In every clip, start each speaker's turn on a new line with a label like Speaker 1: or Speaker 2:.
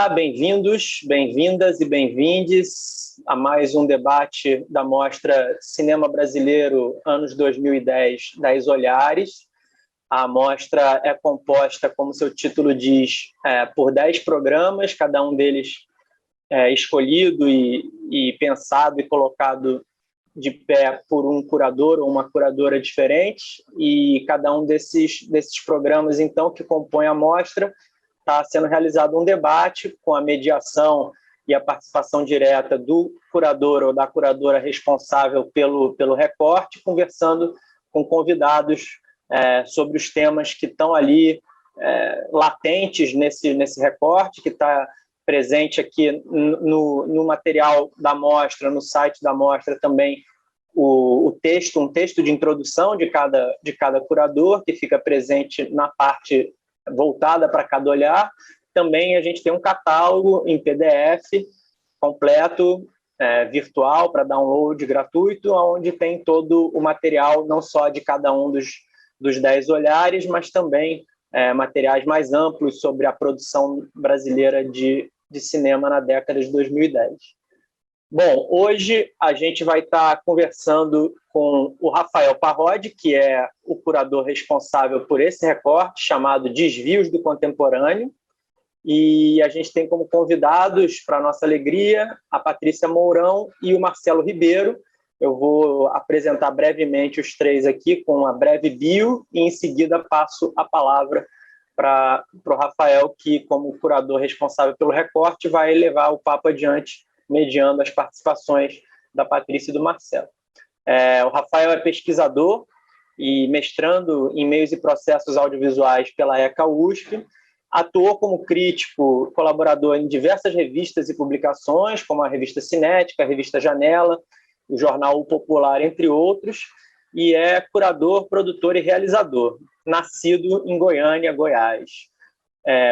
Speaker 1: Olá, bem-vindos, bem-vindas e bem-vindes a mais um debate da Mostra Cinema Brasileiro Anos 2010, 10 Olhares. A mostra é composta, como seu título diz, por 10 programas, cada um deles escolhido e pensado e colocado de pé por um curador ou uma curadora diferente, e cada um desses programas, então, que compõem a mostra, está sendo realizado um debate com a mediação e a participação direta do curador ou da curadora responsável pelo recorte, conversando com convidados sobre os temas que estão ali latentes nesse recorte, que está presente aqui no material da mostra, no site da mostra também, um texto de introdução de cada curador, que fica presente na parte voltada para cada olhar. Também a gente tem um catálogo em PDF completo, virtual, para download gratuito, onde tem todo o material, não só de cada um dos 10 olhares, mas também materiais mais amplos sobre a produção brasileira de cinema na década de 2010. Bom, hoje a gente vai estar conversando com o Rafael Parodi, que é o curador responsável por esse recorte, chamado Desvios do Contemporâneo, e a gente tem como convidados, para nossa alegria, a Patrícia Mourão e o Marcelo Ribeiro. Eu vou apresentar brevemente os três aqui com uma breve bio, e em seguida passo a palavra para o Rafael, que, como curador responsável pelo recorte, vai levar o papo adiante, mediando as participações da Patrícia e do Marcelo. O Rafael é pesquisador e mestrando em meios e processos audiovisuais pela ECA USP, atuou como crítico, colaborador em diversas revistas e publicações, como a Revista Cinética, a Revista Janela, o Jornal O Popular, entre outros, e é curador, produtor e realizador, nascido em Goiânia, Goiás.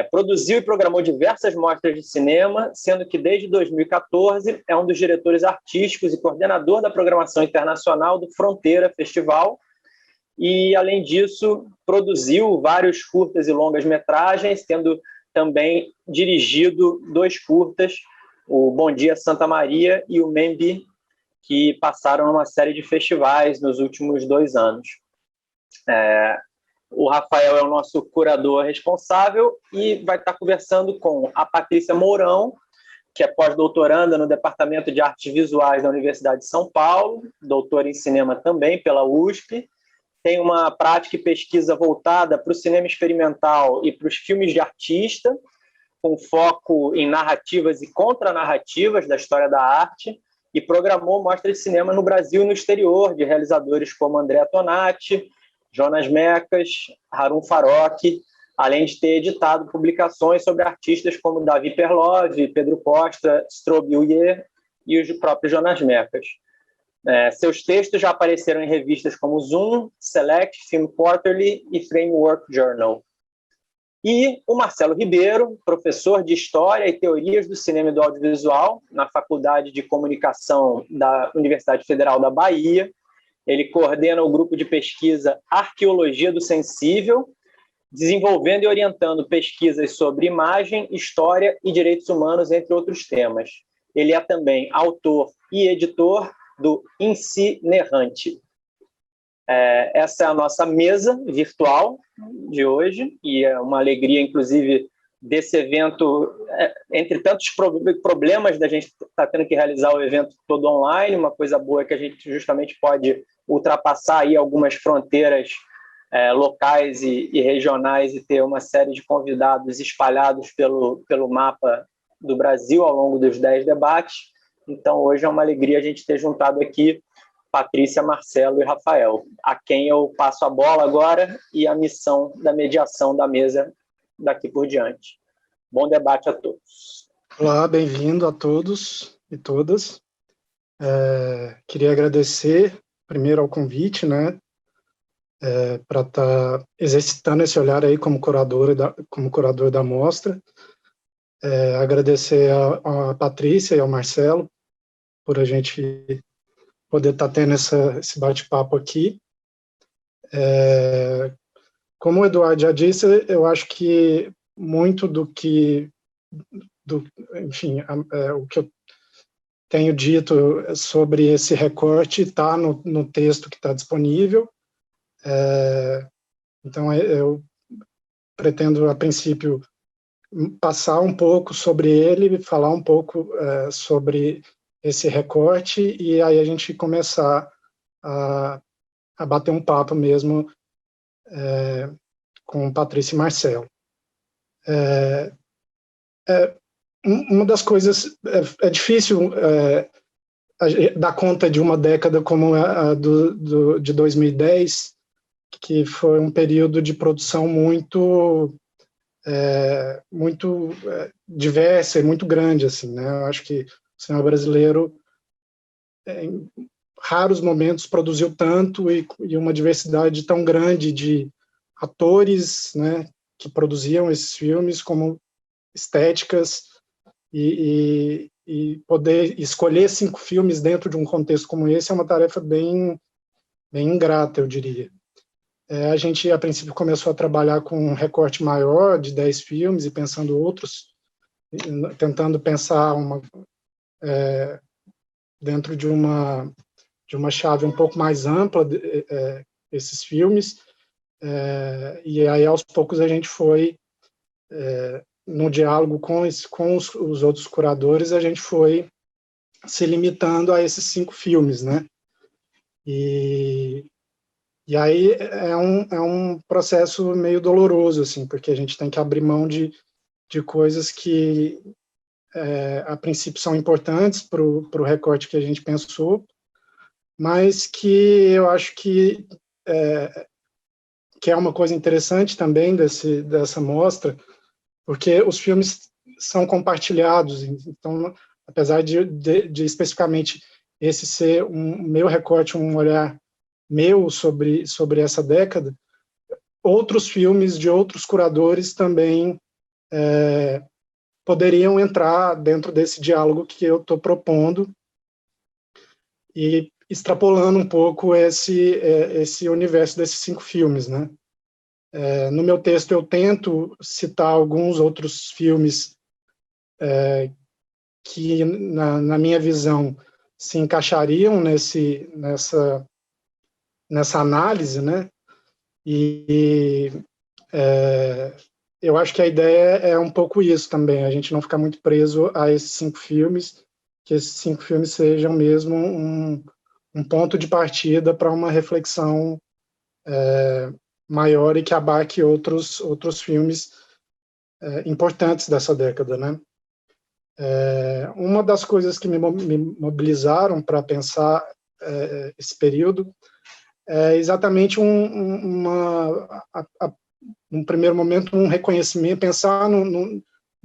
Speaker 1: Produziu e programou diversas mostras de cinema, sendo que desde 2014 é um dos diretores artísticos e coordenador da programação internacional do Fronteira Festival, e, além disso, produziu vários curtas e longas metragens, tendo também dirigido 2 curtas, o Bom Dia Santa Maria e o Membi, que passaram numa série de festivais nos últimos 2 anos. O Rafael é o nosso curador responsável e vai estar conversando com a Patrícia Mourão, que é pós-doutoranda no Departamento de Artes Visuais da Universidade de São Paulo, doutora em cinema também pela USP, tem uma prática e pesquisa voltada para o cinema experimental e para os filmes de artista, com foco em narrativas e contranarrativas da história da arte, e programou mostras de cinema no Brasil e no exterior, de realizadores como André Tonati, Jonas Mekas, Harun Farok, além de ter editado publicações sobre artistas como Davi Perlov, Pedro Costa, Strobe Uyer e o próprio Jonas Mekas. Seus textos já apareceram em revistas como Zoom, Select, Film Quarterly e Framework Journal. E o Marcelo Ribeiro, professor de História e Teorias do Cinema e do Audiovisual na Faculdade de Comunicação da Universidade Federal da Bahia. Ele coordena o grupo de pesquisa Arqueologia do Sensível, desenvolvendo e orientando pesquisas sobre imagem, história e direitos humanos, entre outros temas. Ele é também autor e editor do Incinerante. Essa é a nossa mesa virtual de hoje, e é uma alegria, inclusive, desse evento, entre tantos problemas da gente estar tendo que realizar o evento todo online. Uma coisa boa é que a gente justamente pode ultrapassar aí algumas fronteiras locais e regionais e ter uma série de convidados espalhados pelo mapa do Brasil ao longo dos 10 debates. Então, hoje é uma alegria a gente ter juntado aqui Patrícia, Marcelo e Rafael, a quem eu passo a bola agora e a missão da mediação da mesa daqui por diante. Bom debate a todos.
Speaker 2: Olá, bem-vindo a todos e todas. Queria agradecer primeiro ao convite, né, para estar exercitando esse olhar aí como curador da mostra. Agradecer a Patrícia e ao Marcelo por a gente poder estar tendo esse bate-papo aqui. Como o Eduardo já disse, eu acho que muito do que enfim, o que eu tenho dito sobre esse recorte está no texto que está disponível. Então, eu pretendo, a princípio, passar um pouco sobre ele, falar um pouco sobre esse recorte, e aí a gente começar a bater um papo mesmo com Patrícia e Marcelo. Uma das coisas, é difícil dar conta de uma década como a de 2010, que foi um período de produção muito diversa e muito grande, assim, né? Eu acho que o cinema brasileiro, em raros momentos, produziu tanto e uma diversidade tão grande de atores, né, que produziam esses filmes, como estéticas, e poder escolher 5 filmes dentro de um contexto como esse é uma tarefa bem ingrata, eu diria. A gente, a princípio, começou a trabalhar com um recorte maior de 10 filmes e pensando outros, tentando pensar dentro de uma chave um pouco mais ampla esses filmes, e aí, aos poucos, a gente foi, no diálogo com os outros curadores, a gente foi se limitando a esses 5 filmes, né? E aí é um processo meio doloroso, assim, porque a gente tem que abrir mão de coisas que, a princípio, são importantes para o recorte que a gente pensou, mas que eu acho que é uma coisa interessante também dessa mostra, porque os filmes são compartilhados, então, apesar de especificamente esse ser um meu recorte, um olhar meu sobre essa década, outros filmes de outros curadores também poderiam entrar dentro desse diálogo que eu estou propondo e extrapolando um pouco esse universo desses 5 filmes, né? No meu texto eu tento citar alguns outros filmes que, na minha visão, se encaixariam nessa análise, né? E eu acho que a ideia é um pouco isso também, a gente não ficar muito preso a esses 5 filmes, que esses 5 filmes sejam mesmo um ponto de partida para uma reflexão maior e que abarque outros filmes importantes dessa década, né? Uma das coisas que me mobilizaram para pensar esse período é exatamente num primeiro momento, um reconhecimento, pensar num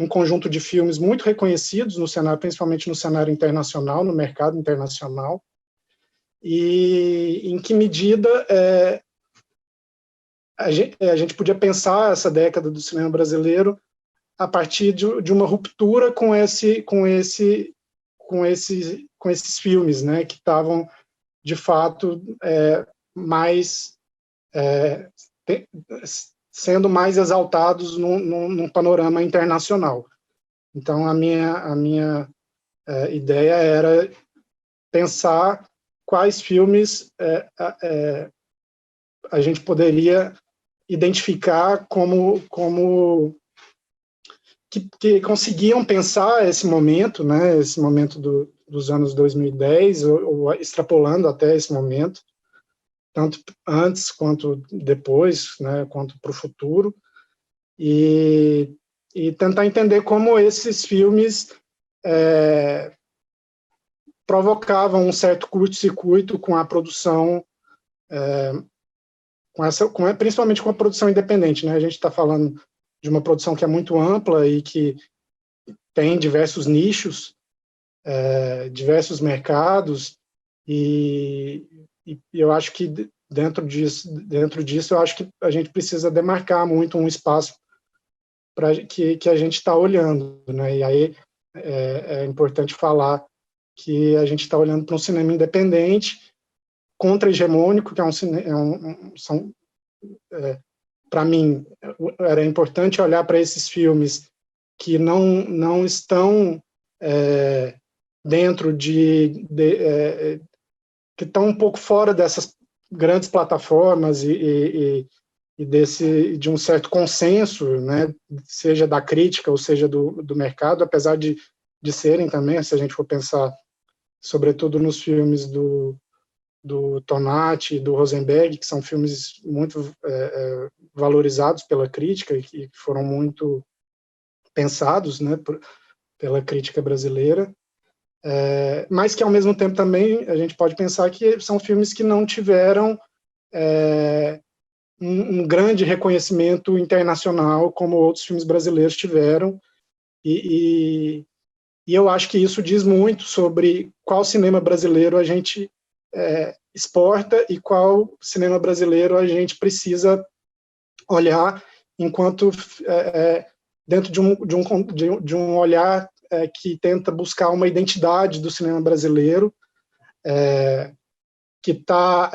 Speaker 2: conjunto de filmes muito reconhecidos no cenário, principalmente no cenário internacional, no mercado internacional, e em que medida a gente podia pensar essa década do cinema brasileiro a partir de uma ruptura com esses filmes, né, que estavam, de fato, sendo mais exaltados num panorama internacional. Então, a minha ideia era pensar quais filmes a gente poderia identificar como que conseguiam pensar esse momento, né, esse momento dos anos 2010, ou extrapolando até esse momento, tanto antes quanto depois, né, quanto para o futuro, e tentar entender como esses filmes provocavam um certo curto-circuito com a produção, principalmente com a produção independente, né? A gente está falando de uma produção que é muito ampla e que tem diversos nichos, diversos mercados, e eu acho que dentro disso eu acho que a gente precisa demarcar muito um espaço para que a gente está olhando, né? E aí é importante falar que a gente está olhando para um cinema independente, contra-hegemônico, que para mim, era importante olhar para esses filmes que não estão dentro que estão um pouco fora dessas grandes plataformas e de um certo consenso, né, seja da crítica ou seja do mercado, apesar de serem também, se a gente for pensar, sobretudo nos filmes do Tonati e do Rosenberg, que são filmes muito valorizados pela crítica e que foram muito pensados, né, pela crítica brasileira, mas que, ao mesmo tempo, também a gente pode pensar que são filmes que não tiveram um grande reconhecimento internacional como outros filmes brasileiros tiveram, e eu acho que isso diz muito sobre qual cinema brasileiro a gente exporta e qual cinema brasileiro a gente precisa olhar enquanto dentro de um olhar que tenta buscar uma identidade do cinema brasileiro, que está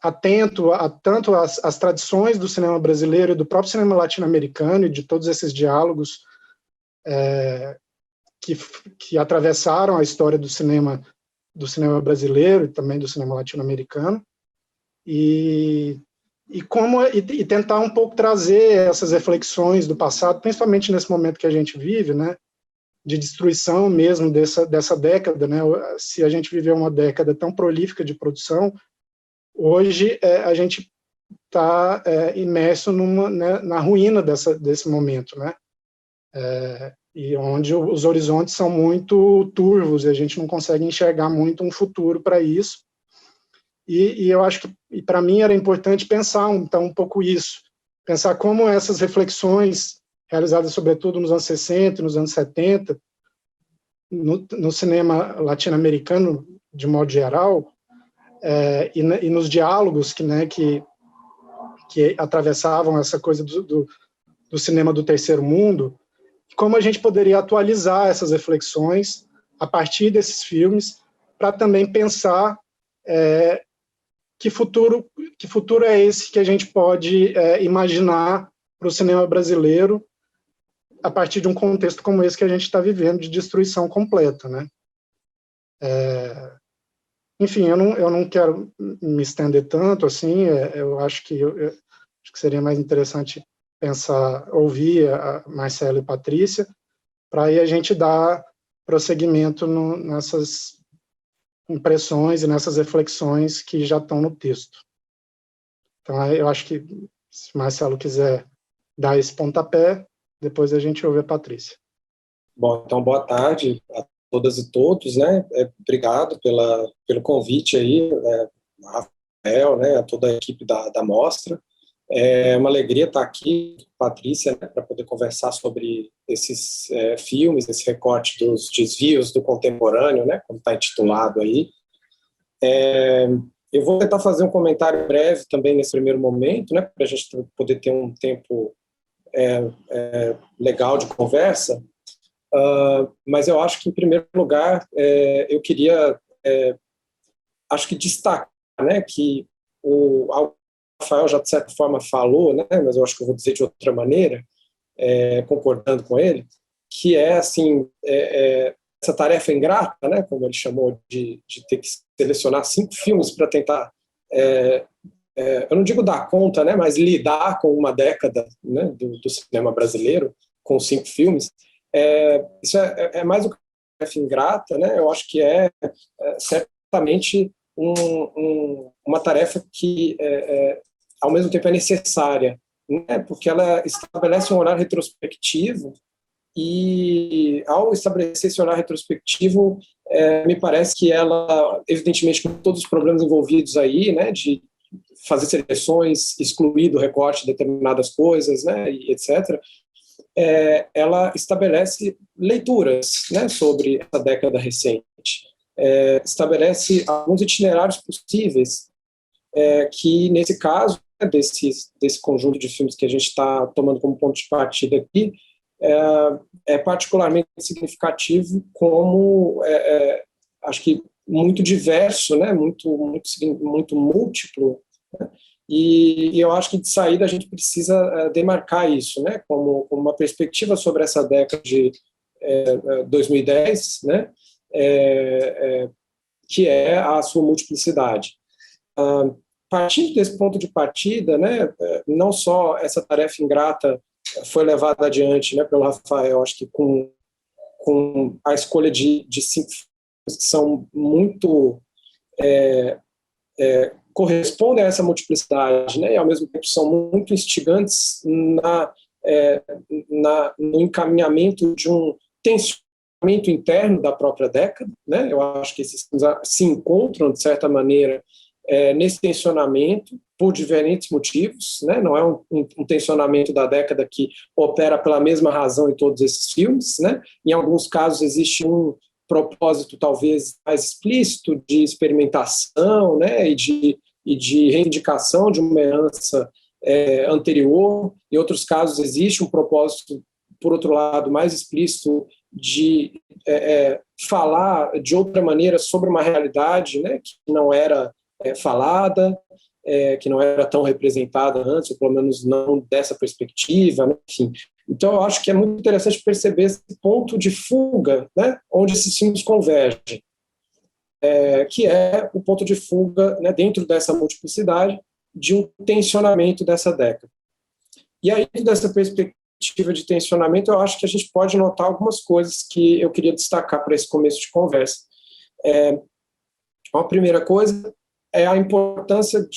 Speaker 2: atento tanto às tradições do cinema brasileiro e do próprio cinema latino-americano e de todos esses diálogos que atravessaram a história do cinema brasileiro e também do cinema latino-americano, e tentar um pouco trazer essas reflexões do passado, principalmente nesse momento que a gente vive, né, de destruição mesmo dessa década, né? Se a gente viveu uma década tão prolífica de produção, hoje a gente está imerso na ruína desse momento, né? E onde os horizontes são muito turvos e a gente não consegue enxergar muito um futuro para isso. E eu acho que, para mim, era importante pensar um pouco isso, pensar como essas reflexões realizadas sobretudo nos anos 60, nos anos 70, no cinema latino-americano, de modo geral, e nos diálogos que atravessavam essa coisa do cinema do terceiro mundo, como a gente poderia atualizar essas reflexões a partir desses filmes, para também pensar que futuro é esse que a gente pode imaginar para o cinema brasileiro a partir de um contexto como esse que a gente está vivendo, de destruição completa, né? Enfim, eu não quero me estender tanto, assim, eu acho que seria mais interessante ouvir a Marcela e Patrícia, para aí a gente dar prosseguimento nessas impressões e nessas reflexões que já estão no texto. Então, eu acho que, se o Marcelo quiser dar esse pontapé, depois a gente ouve a Patrícia.
Speaker 3: Bom, então, boa tarde a todas e todos, né? Obrigado pelo convite aí, a Rafael, né? A toda a equipe da Mostra. É uma alegria estar aqui, Patrícia, né, para poder conversar sobre esses filmes, esse recorte dos desvios do contemporâneo, né, como está intitulado aí. Eu vou tentar fazer um comentário breve também nesse primeiro momento, né, para a gente poder ter um tempo legal de conversa, mas eu acho que, em primeiro lugar, eu queria, acho que destacar, né, que o Rafael já, de certa forma, falou, né, mas eu acho que eu vou dizer de outra maneira, concordando com ele, que assim, essa tarefa ingrata, né, como ele chamou, de ter que selecionar 5 filmes para tentar, eu não digo dar conta, né, mas lidar com uma década, né, do cinema brasileiro, com 5 filmes, isso é mais do que uma tarefa ingrata, né, eu acho que certamente uma tarefa que, ao mesmo tempo, é necessária, né? Porque ela estabelece um olhar retrospectivo e, ao estabelecer esse olhar retrospectivo, me parece que ela, evidentemente, com todos os problemas envolvidos aí, né, de fazer seleções, excluir do recorte determinadas coisas, né, e etc., ela estabelece leituras, né, sobre essa década recente. Estabelece alguns itinerários possíveis que, nesse caso, né, desse conjunto de filmes que a gente está tomando como ponto de partida aqui, é particularmente significativo como, acho que muito diverso, né, muito múltiplo, né, E eu acho que de saída a gente precisa demarcar isso, né, como uma perspectiva sobre essa década de 2010, né, que é a sua multiplicidade. Partindo desse ponto de partida, né, não só essa tarefa ingrata foi levada adiante, né, pelo Rafael, acho que com a escolha de 5 filmes que são muito correspondem a essa multiplicidade, né, e ao mesmo tempo são muito instigantes no encaminhamento de um tensionamento interno da própria década, né. Eu acho que esses filmes se encontram, de certa maneira, nesse tensionamento por diferentes motivos, né? Não é um tensionamento da década que opera pela mesma razão em todos esses filmes, né? Em alguns casos existe um propósito talvez mais explícito de experimentação, né? E de reivindicação de uma herança anterior. Em outros casos existe um propósito, por outro lado, mais explícito de falar de outra maneira sobre uma realidade, né? Que não era falada, que não era tão representada antes, ou pelo menos não dessa perspectiva, né? Enfim. Então, eu acho que é muito interessante perceber esse ponto de fuga, né, onde esses filmes convergem, que é o ponto de fuga, né, dentro dessa multiplicidade, de um tensionamento dessa década. E aí, dessa perspectiva de tensionamento, eu acho que a gente pode notar algumas coisas que eu queria destacar para esse começo de conversa. Uma primeira coisa é a importância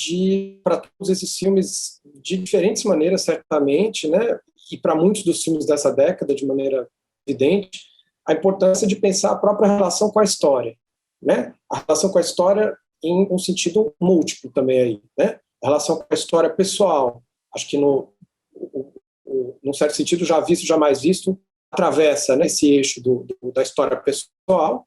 Speaker 3: para todos esses filmes, de diferentes maneiras, certamente, né, e para muitos dos filmes dessa década, de maneira evidente, a importância de pensar a própria relação com a história, né, a relação com a história em um sentido múltiplo também aí, né, a relação com a história pessoal, acho que num certo sentido, já visto, jamais visto, atravessa, né, esse eixo da história pessoal,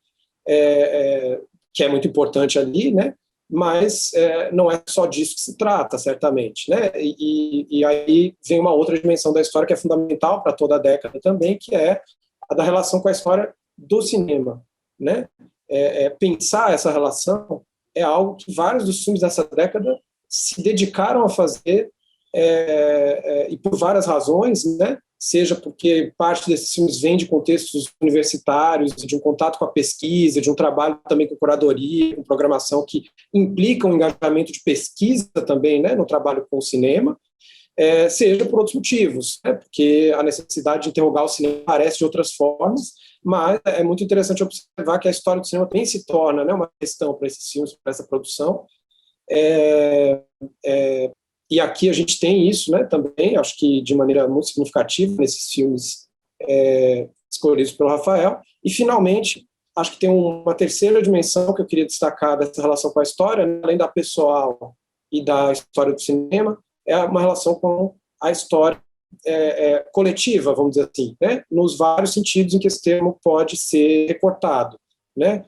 Speaker 3: que é muito importante ali, né, mas não é só disso que se trata, certamente, né? E aí vem uma outra dimensão da história que é fundamental para toda a década também, que é a da relação com a história do cinema, né? Pensar essa relação é algo que vários dos filmes dessa década se dedicaram a fazer, e por várias razões, né? Seja porque parte desses filmes vem de contextos universitários, de um contato com a pesquisa, de um trabalho também com curadoria, com programação, que implica um engajamento de pesquisa também, né, no trabalho com o cinema, seja por outros motivos, né, porque a necessidade de interrogar o cinema aparece de outras formas, mas é muito interessante observar que a história do cinema também se torna, né, uma questão para esses filmes, para essa produção. E aqui a gente tem isso, né, também, acho que de maneira muito significativa nesses filmes escolhidos pelo Rafael. E, finalmente, acho que tem uma terceira dimensão que eu queria destacar dessa relação com a história, né, além da pessoal e da história do cinema, é uma relação com a história coletiva, vamos dizer assim, né, nos vários sentidos em que esse termo pode ser recortado, né,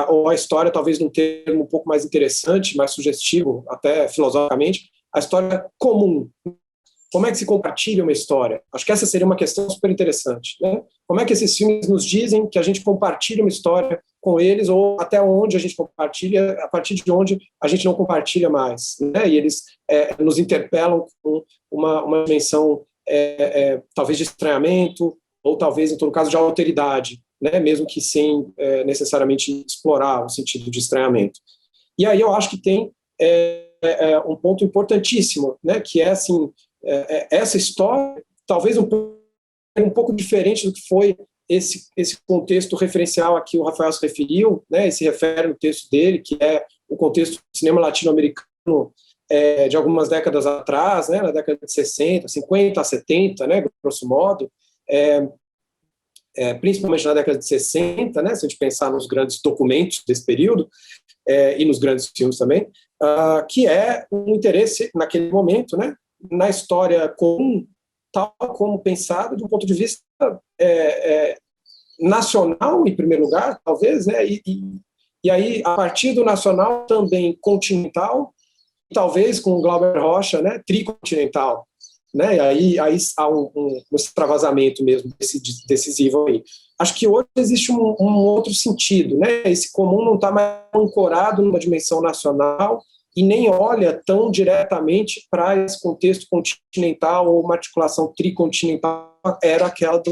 Speaker 3: ou a história, talvez num termo um pouco mais interessante, mais sugestivo, até filosoficamente, a história comum. Como é que se compartilha uma história? Acho que essa seria uma questão super interessante, né? Como é que esses filmes nos dizem que a gente compartilha uma história com eles, ou até onde a gente compartilha, a partir de onde a gente não compartilha mais, né? E eles nos interpelam com uma dimensão talvez de estranhamento, ou talvez, em todo caso, de alteridade, né? Mesmo que sem necessariamente explorar o sentido de estranhamento. E aí eu acho que tem um ponto importantíssimo, né, que é assim, essa história, talvez um pouco diferente do que foi esse contexto referencial a que o Rafael se referiu, né, se refere no texto dele, que é o contexto do cinema latino-americano de algumas décadas atrás, né, na década de 60, 50 a 70, né, grosso modo, principalmente na década de 60, né, se a gente pensar nos grandes documentos desse período, e nos grandes filmes também, que é um interesse, naquele momento, né, na história comum, tal como pensado de um ponto de vista nacional, em primeiro lugar, talvez, né, e aí, a partir do nacional, também continental, talvez com o Glauber Rocha, né, tricontinental, né, e aí há um extravasamento mesmo decisivo aí. Acho que hoje existe um outro sentido, né, esse comum não está mais ancorado numa dimensão nacional, e nem olha tão diretamente para esse contexto continental ou uma articulação tricontinental, era aquela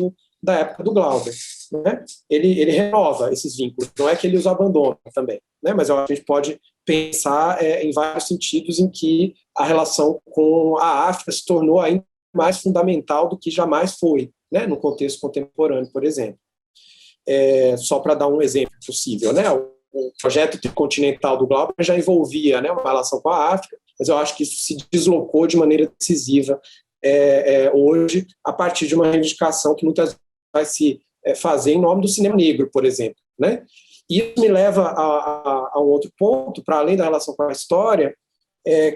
Speaker 3: da época do Glauber. Né? Ele renova esses vínculos, não é que ele os abandona também, né? Mas eu acho que a gente pode pensar em vários sentidos em que a relação com a África se tornou ainda mais fundamental do que jamais foi, né? No contexto contemporâneo, por exemplo. Só para dar um exemplo possível, né? O projeto tricontinental do Glauber já envolvia, né, uma relação com a África, mas eu acho que isso se deslocou de maneira decisiva hoje, a partir de uma reivindicação que muitas vezes vai se fazer em nome do cinema negro, por exemplo. Né? E isso me leva a um outro ponto, para além da relação com a história,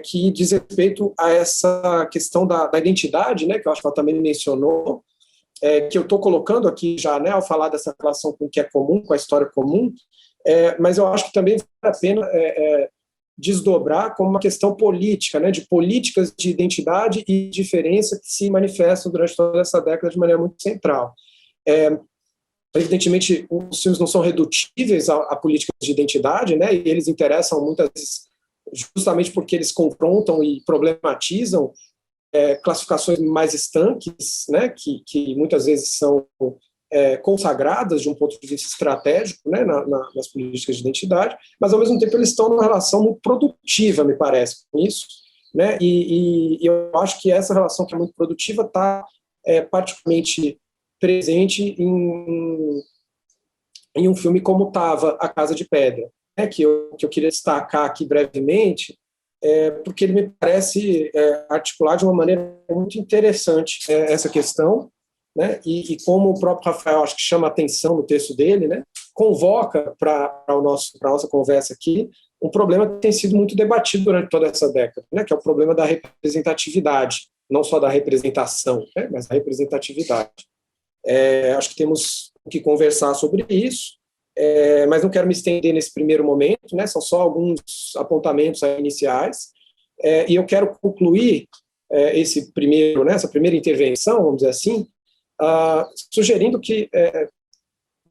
Speaker 3: que diz respeito a essa questão da identidade, né, que eu acho que ela também mencionou, que eu estou colocando aqui já, né, ao falar dessa relação com o que é comum, com a história comum, mas eu acho que também vale a pena desdobrar como uma questão política, né, de políticas de identidade e diferença que se manifestam durante toda essa década de maneira muito central. Evidentemente, os filmes não são redutíveis a políticas de identidade, né, e eles interessam muitas vezes justamente porque eles confrontam e problematizam classificações mais estanques, né, que muitas vezes são consagradas de um ponto de vista estratégico, né, nas políticas de identidade, mas ao mesmo tempo eles estão numa relação muito produtiva, me parece, com isso, né, e eu acho que essa relação que é muito produtiva está particularmente presente em um filme como estava A Casa de Pedra, né, que eu queria destacar aqui brevemente, porque ele me parece articular de uma maneira muito interessante essa questão, né, e como o próprio Rafael, acho que chama a atenção no texto dele, né, convoca para a nossa conversa aqui um problema que tem sido muito debatido durante toda essa década, né, que é o problema da representatividade, não só da representação, né, mas da representatividade. Acho que temos que conversar sobre isso, mas não quero me estender nesse primeiro momento, né, são só alguns apontamentos iniciais, e eu quero concluir essa primeira intervenção, vamos dizer assim, sugerindo que,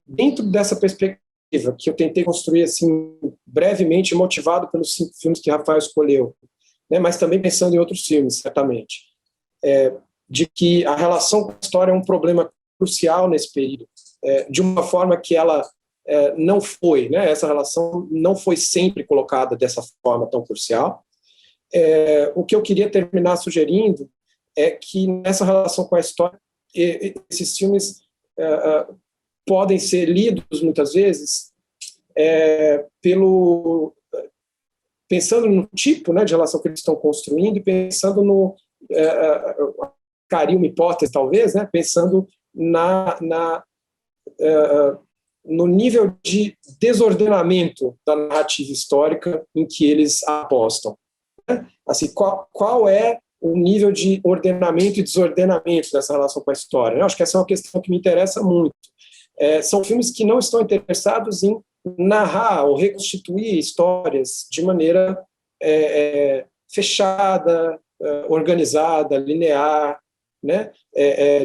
Speaker 3: dentro dessa perspectiva que eu tentei construir assim, brevemente, motivado pelos 5 filmes que Rafael escolheu, né, mas também pensando em outros filmes, certamente, de que a relação com a história é um problema crucial nesse período, de uma forma que ela não foi, né, essa relação não foi sempre colocada dessa forma tão crucial. O que eu queria terminar sugerindo é que nessa relação com a história, esses filmes podem ser lidos muitas vezes pensando no tipo, né, de relação que eles estão construindo e pensando no uma hipótese talvez, né, pensando no nível de desordenamento da narrativa histórica em que eles apostam. Né? Assim, qual é o nível de ordenamento e desordenamento dessa relação com a história? Eu acho que essa é uma questão que me interessa muito. São filmes que não estão interessados em narrar ou reconstituir histórias de maneira fechada, organizada, linear, né?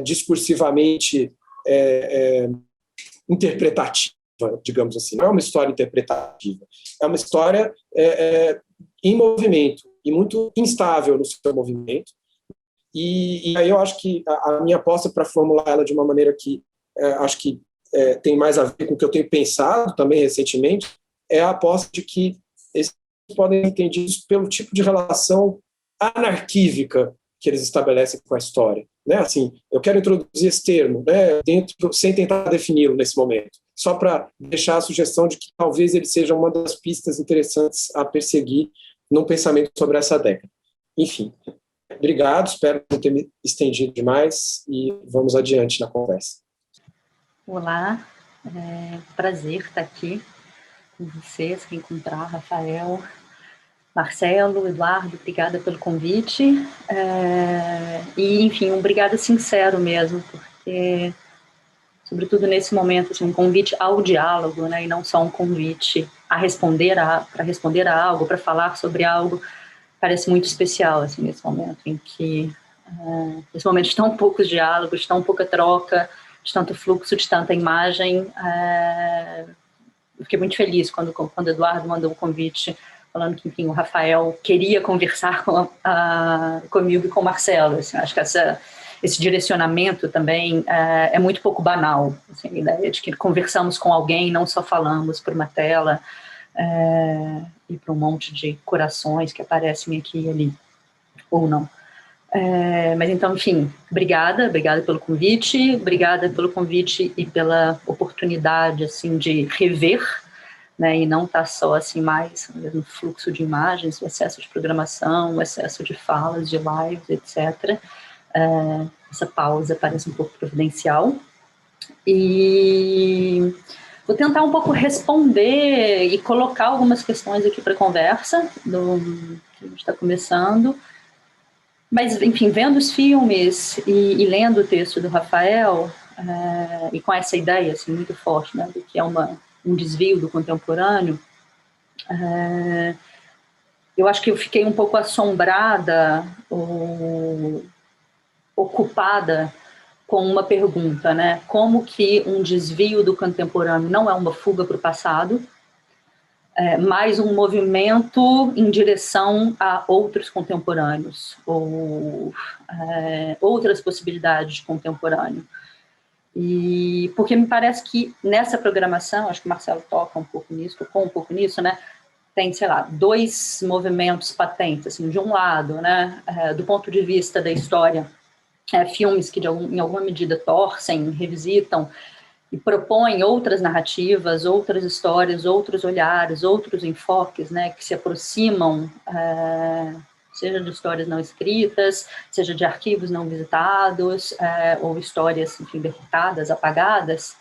Speaker 3: Discursivamente interpretativa, digamos assim. Não é uma história interpretativa, é uma história em movimento e muito instável no seu movimento. E aí eu acho que a minha aposta, para formular ela de uma maneira que acho que tem mais a ver com o que eu tenho pensado também recentemente, é a aposta de que esses podem ser entendidos pelo tipo de relação anarquívica que eles estabelecem com a história. Né? Assim, eu quero introduzir esse termo, né, sem tentar defini-lo nesse momento, só para deixar a sugestão de que talvez ele seja uma das pistas interessantes a perseguir num pensamento sobre essa década. Enfim, obrigado, espero não ter me estendido demais e vamos adiante na conversa.
Speaker 4: Olá, prazer estar aqui com vocês, reencontrar Rafael, Marcelo, Eduardo, obrigada pelo convite, e enfim, um obrigado sincero mesmo, porque sobretudo nesse momento, assim, um convite ao diálogo, né, e não só um convite para responder a algo, para falar sobre algo, parece muito especial, assim, nesse momento em que, nesse momento de tão poucos diálogos, de tão pouca troca, de tanto fluxo, de tanta imagem, eu fiquei muito feliz quando o Eduardo mandou o convite falando que, enfim, o Rafael queria conversar comigo e com o Marcelo. Assim, acho que esse direcionamento também é muito pouco banal. Assim, a ideia de que conversamos com alguém, não só falamos por uma tela e para um monte de corações que aparecem aqui e ali, ou não. Mas então, enfim, obrigada pelo convite e pela oportunidade, assim, de rever, né, e não estar só, assim, mais no fluxo de imagens, o excesso de programação, o excesso de falas, de lives, etc. Essa pausa parece um pouco providencial. E vou tentar um pouco responder e colocar algumas questões aqui para a conversa, que a gente está começando. Mas, enfim, vendo os filmes e lendo o texto do Rafael, e com essa ideia assim, muito forte, né, de que é um desvio do contemporâneo, eu acho que eu fiquei um pouco assombrada ou ocupada com uma pergunta, né? Como que um desvio do contemporâneo não é uma fuga para o passado, mais um movimento em direção a outros contemporâneos, ou outras possibilidades de contemporâneo. E porque me parece que nessa programação, acho que o Marcelo tocou um pouco nisso, né? Tem, sei lá, dois movimentos patentes, assim, de um lado, né, do ponto de vista da história, filmes que em alguma medida torcem, revisitam e propõem outras narrativas, outras histórias, outros olhares, outros enfoques, né, que se aproximam, seja de histórias não escritas, seja de arquivos não visitados, ou histórias, enfim, derrotadas, apagadas,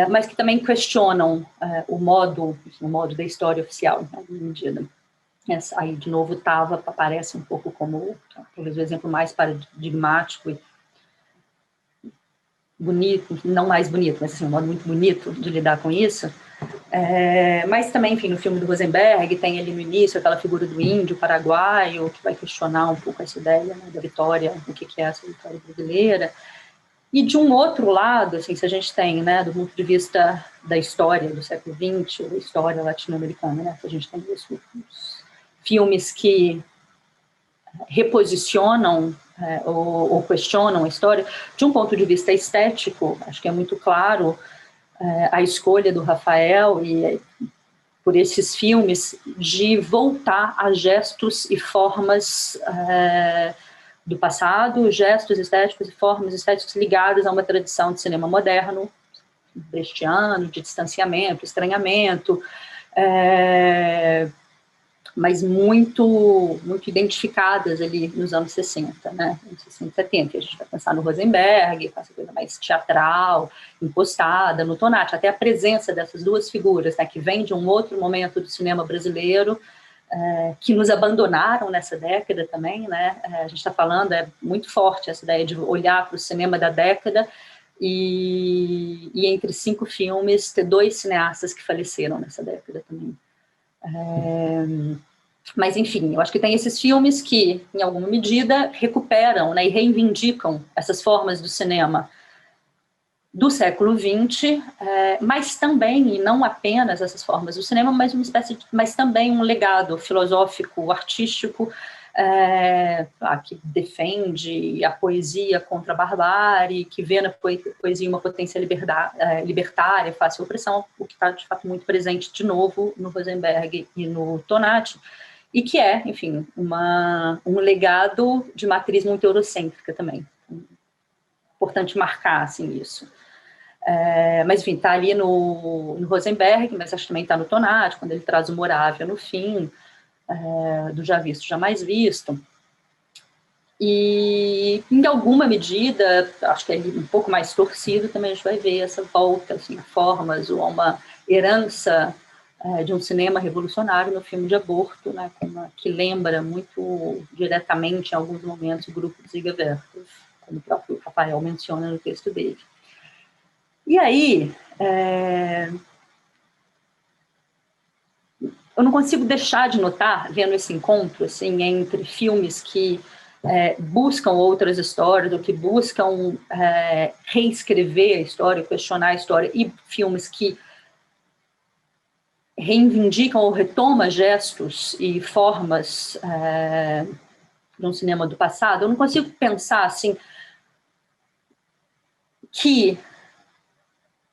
Speaker 4: mas que também questionam o modo da história oficial, em alguma medida. Aí, de novo, aparece um pouco como, talvez, o exemplo mais paradigmático e bonito, não mais bonito, mas assim, um modo muito bonito de lidar com isso. Mas também, enfim, no filme do Rosenberg, tem ali no início aquela figura do índio paraguaio, que vai questionar um pouco essa ideia, né, da vitória, o que é essa vitória brasileira. E de um outro lado, assim, se a gente tem, né, do ponto de vista da história do século XX, ou da história latino-americana, né, que a gente tem os filmes que reposicionam ou questionam a história, de um ponto de vista estético, acho que é muito claro a escolha do Rafael e por esses filmes de voltar a gestos e formas do passado, gestos estéticos e formas estéticas ligadas a uma tradição de cinema moderno, brechtiano, de distanciamento, estranhamento, mas muito identificadas ali nos anos 60, né, nos 60 e 70, a gente vai pensar no Rosenberg, com essa coisa mais teatral, impostada, no Tonati, até a presença dessas duas figuras, né, que vêm de um outro momento do cinema brasileiro, que nos abandonaram nessa década também, né, a gente está falando, é muito forte essa ideia de olhar para o cinema da década e entre 5 filmes ter 2 cineastas que faleceram nessa década também. Mas, enfim, eu acho que tem esses filmes que, em alguma medida, recuperam, né, e reivindicam essas formas do cinema do século XX, mas também, e não apenas essas formas do cinema, mas também um legado filosófico, artístico, que defende a poesia contra a barbárie, que vê na poesia uma potência libertária, face à opressão, o que está, de fato, muito presente, de novo, no Rosenberg e no Tonati, e que é, enfim, um legado de matriz muito eurocêntrica também. Importante marcar, assim, isso. Mas, enfim, está ali no Rosenberg, mas acho que também está no Tonati, quando ele traz o Moravia no fim, do Já Visto, Jamais Visto. E, em alguma medida, acho que é um pouco mais torcido, também a gente vai ver essa volta, assim, a formas ou a uma herança de um cinema revolucionário no filme de aborto, né, que lembra muito diretamente, em alguns momentos, o grupo de Ziga Vertus, como o próprio Rafael menciona no texto dele. E aí, eu não consigo deixar de notar, vendo esse encontro assim, entre filmes que buscam outras histórias, ou que buscam reescrever a história, questionar a história, e filmes que reivindicam ou retoma gestos e formas de um cinema do passado, eu não consigo pensar assim que,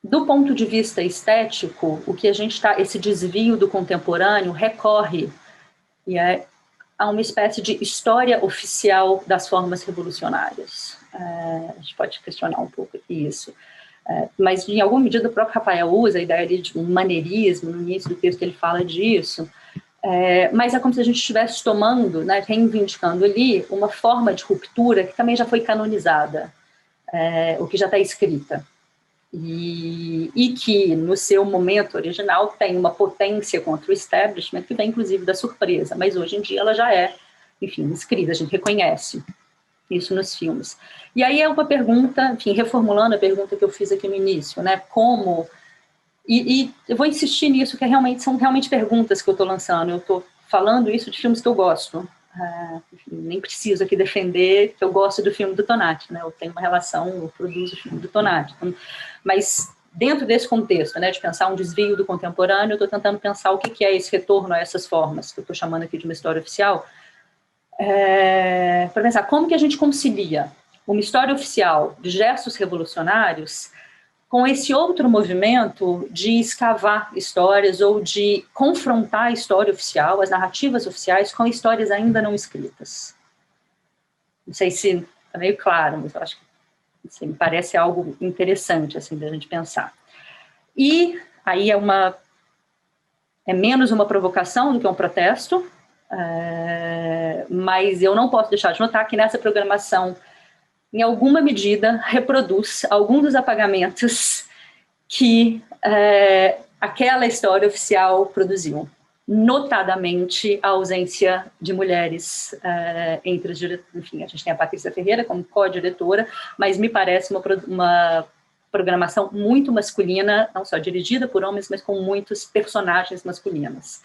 Speaker 4: do ponto de vista estético, o que a gente está, esse desvio do contemporâneo recorre a uma espécie de história oficial das formas revolucionárias. A gente pode questionar um pouco isso. Mas, em alguma medida, o próprio Rafael usa a ideia de um maneirismo, no início do texto ele fala disso, mas é como se a gente estivesse tomando, né, reivindicando ali uma forma de ruptura que também já foi canonizada, ou que já está escrita, e que, no seu momento original, tem uma potência contra o establishment, que vem, inclusive, da surpresa, mas hoje em dia ela já é, enfim, escrita, a gente reconhece isso nos filmes. E aí é uma pergunta, enfim, reformulando a pergunta que eu fiz aqui no início, né, como... E eu vou insistir nisso, que são realmente perguntas que eu estou lançando, eu estou falando isso de filmes que eu gosto, enfim, nem preciso aqui defender que eu gosto do filme do Tonati, né, eu tenho uma relação, eu produzo o filme do Tonati, então, mas dentro desse contexto, né, de pensar um desvio do contemporâneo, eu estou tentando pensar o que é esse retorno a essas formas, que eu estou chamando aqui de uma história oficial, para pensar como que a gente concilia uma história oficial de gestos revolucionários com esse outro movimento de escavar histórias ou de confrontar a história oficial, as narrativas oficiais, com histórias ainda não escritas. Não sei se está meio claro, mas eu acho que assim, me parece algo interessante assim, da gente pensar. E aí é menos uma provocação do que um protesto, mas eu não posso deixar de notar que nessa programação, em alguma medida, reproduz algum dos apagamentos que aquela história oficial produziu, notadamente a ausência de mulheres entre as diretoras. Enfim, a gente tem a Patrícia Ferreira como co-diretora, mas me parece uma programação muito masculina, não só dirigida por homens, mas com muitos personagens masculinos.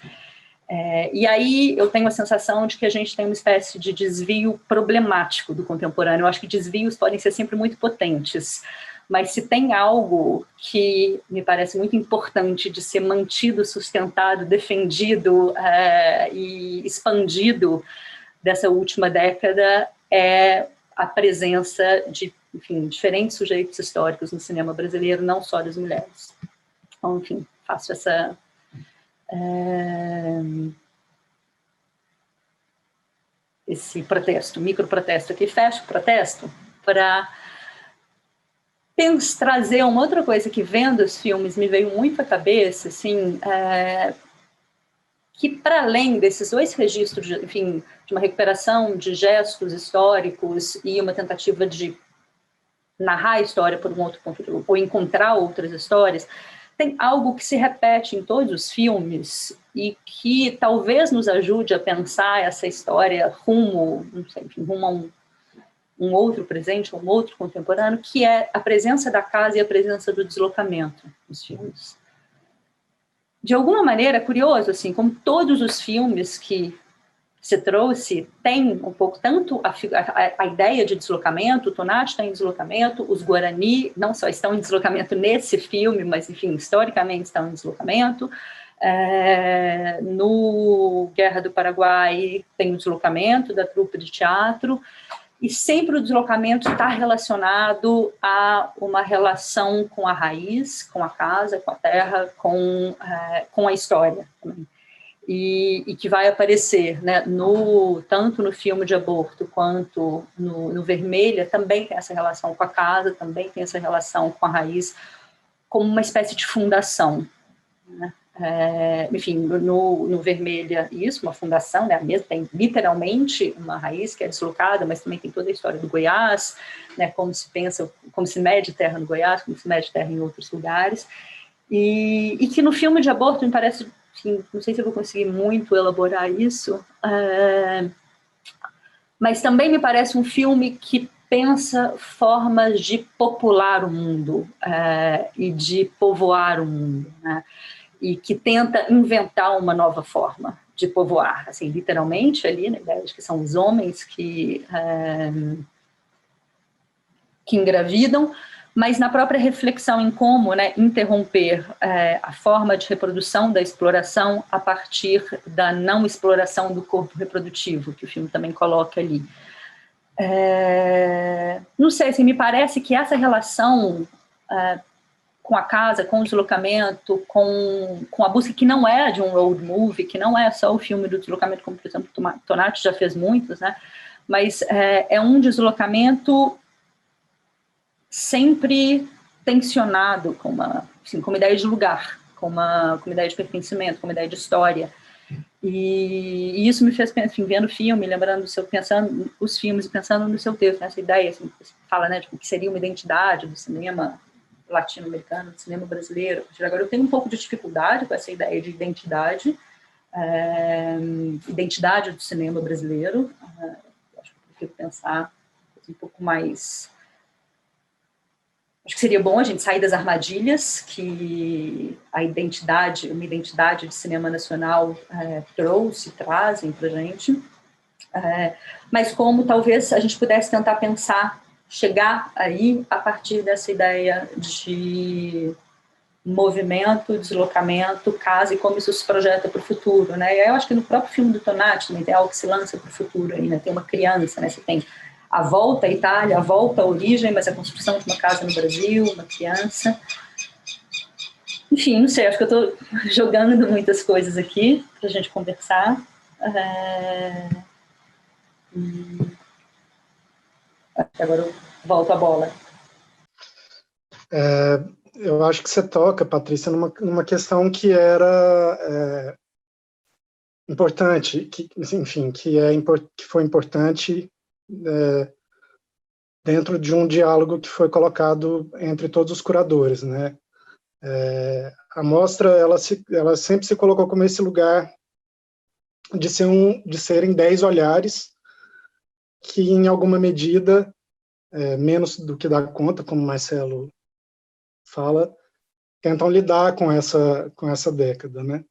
Speaker 4: E aí eu tenho a sensação de que a gente tem uma espécie de desvio problemático do contemporâneo. Eu acho que desvios podem ser sempre muito potentes, mas se tem algo que me parece muito importante de ser mantido, sustentado, defendido e expandido dessa última década, é a presença de, enfim, diferentes sujeitos históricos no cinema brasileiro, não só das mulheres. Então, enfim, faço essa... esse protesto, microprotesto aqui, fecho o protesto para trazer uma outra coisa que vendo os filmes me veio muito à cabeça, assim, que para além desses dois registros, enfim, de uma recuperação de gestos históricos e uma tentativa de narrar a história por um outro ponto de vista, ou encontrar outras histórias, tem algo que se repete em todos os filmes e que talvez nos ajude a pensar essa história rumo, não sei, enfim, rumo a um outro presente, um outro contemporâneo, que é a presença da casa e a presença do deslocamento nos filmes. De alguma maneira, é curioso, assim, como todos os filmes que você trouxe tem um pouco tanto a ideia de deslocamento, o Tonati está em deslocamento, os Guarani não só estão em deslocamento nesse filme, mas, enfim, historicamente estão em deslocamento. No Guerra do Paraguai tem o deslocamento da trupe de teatro, e sempre o deslocamento está relacionado a uma relação com a raiz, com a casa, com a terra, com a história também. E que vai aparecer, né, tanto no filme de aborto quanto no Vermelha, também tem essa relação com a casa, também tem essa relação com a raiz, como uma espécie de fundação, né? Enfim, no Vermelha, isso, uma fundação, né, mesmo, tem literalmente uma raiz que é deslocada, mas também tem toda a história do Goiás, né, como se pensa, como se mede terra no Goiás, como se mede terra em outros lugares, e que no filme de aborto me parece, enfim, não sei se eu vou conseguir muito elaborar isso, mas também me parece um filme que pensa formas de popular o mundo e de povoar o mundo, né? E que tenta inventar uma nova forma de povoar, assim, literalmente ali, né, ideia de que são os homens que engravidam, mas na própria reflexão em como, né, interromper a forma de reprodução da exploração a partir da não exploração do corpo reprodutivo, que o filme também coloca ali. Não sei, assim, me parece que essa relação com a casa, com o deslocamento, com a busca que não é de um road movie, que não é só o filme do deslocamento, como, por exemplo, Tonati já fez muitos, né? Mas é um deslocamento sempre tensionado com uma ideia de lugar, com uma ideia de pertencimento, com uma ideia de história. E isso me fez, enfim, vendo o filme, lembrando pensando os filmes e pensando no seu texto, nessa ideia, assim, que você fala, né, tipo, que seria uma identidade do cinema latino-americano, do cinema brasileiro. Agora, eu tenho um pouco de dificuldade com essa ideia de identidade do cinema brasileiro. Acho que eu prefiro pensar um pouco mais... Acho que seria bom a gente sair das armadilhas que uma identidade de cinema nacional trazem para a gente, mas como talvez a gente pudesse tentar pensar, chegar aí a partir dessa ideia de movimento, deslocamento, casa e como isso se projeta para o futuro, né? E eu acho que no próprio filme do Tonati também tem algo que se lança para o futuro aí, né? Tem uma criança, né? Você tem a volta à Itália, a volta à origem, mas a construção de uma casa no Brasil, uma criança. Enfim, não sei, acho que eu estou jogando muitas coisas aqui para a gente conversar. Agora eu volto a bola.
Speaker 2: Eu acho que você toca, Patrícia, numa questão que era importante, que foi importante dentro de um diálogo que foi colocado entre todos os curadores, né? A mostra, ela sempre se colocou como esse lugar de serem 10 olhares que, em alguma medida, menos do que dá conta, como Marcelo fala, tentam lidar com essa década, né?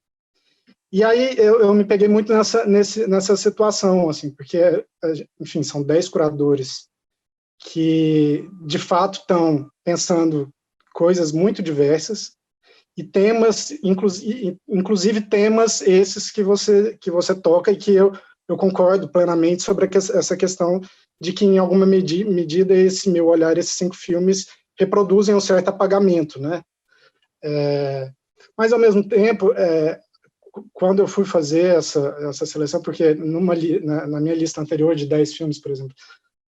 Speaker 2: E aí eu me peguei muito nessa situação, assim, porque, enfim, são 10 curadores que, de fato, estão pensando coisas muito diversas e temas, inclusive temas esses que você toca e que eu concordo plenamente sobre essa questão de que, em alguma medida, esse meu olhar, esses 5 filmes, reproduzem um certo apagamento, né? Mas, ao mesmo tempo, quando eu fui fazer essa seleção, porque na minha lista anterior de 10 filmes, por exemplo,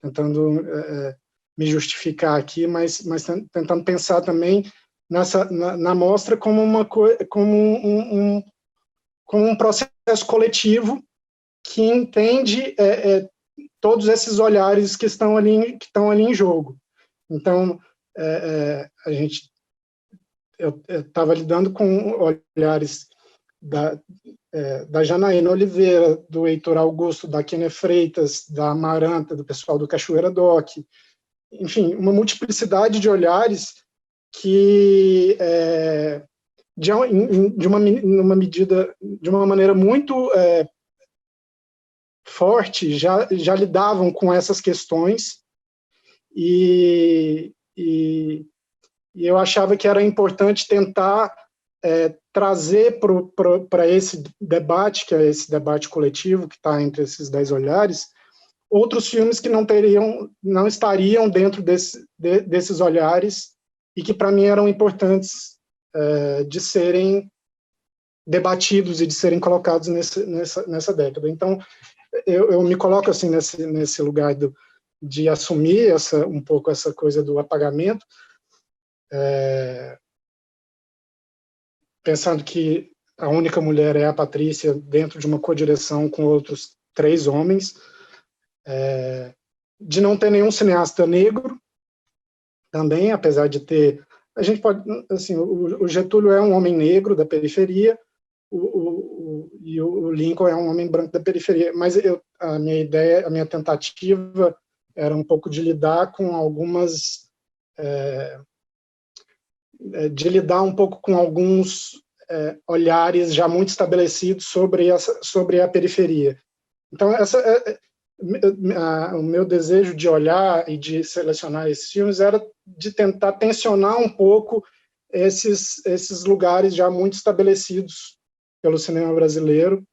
Speaker 2: tentando me justificar aqui, mas tentando pensar também na mostra como um processo coletivo que entende todos esses olhares que estão ali em jogo. Então, eu estava lidando com olhares da Janaína Oliveira, do Heitor Augusto, da Kênia Freitas, da Amaranta, do pessoal do Cachoeira Doc, enfim, uma multiplicidade de olhares que, de uma maneira muito forte, já lidavam com essas questões, e eu achava que era importante tentar trazer para esse debate, que é esse debate coletivo que está entre esses 10 olhares, outros filmes que não estariam dentro desses olhares e que, para mim, eram importantes de serem debatidos e de serem colocados nessa década. Então, eu me coloco assim nesse lugar de assumir um pouco essa coisa do apagamento, pensando que a única mulher é a Patrícia dentro de uma codireção com outros 3 homens, de não ter nenhum cineasta negro também, apesar de ter... A gente pode... Assim, o Getúlio é um homem negro da periferia, e o Lincoln é um homem branco da periferia, mas a minha tentativa era um pouco de lidar com algumas... de lidar um pouco com alguns olhares já muito estabelecidos sobre a periferia. Então, o meu desejo de olhar e de selecionar esses filmes era de tentar tensionar um pouco esses lugares já muito estabelecidos pelo cinema brasileiro,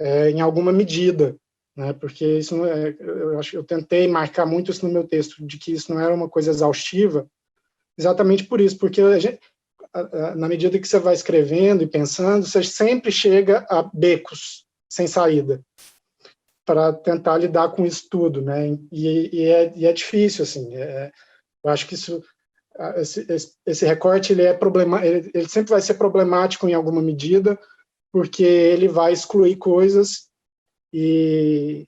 Speaker 2: em alguma medida, né? Porque isso não eu acho que eu tentei marcar muito isso no meu texto, de que isso não era uma coisa exaustiva, exatamente por isso, porque na medida que você vai escrevendo e pensando, você sempre chega a becos sem saída para tentar lidar com isso tudo, né? E é difícil, assim. Eu acho que esse recorte ele sempre vai ser problemático em alguma medida, porque ele vai excluir coisas e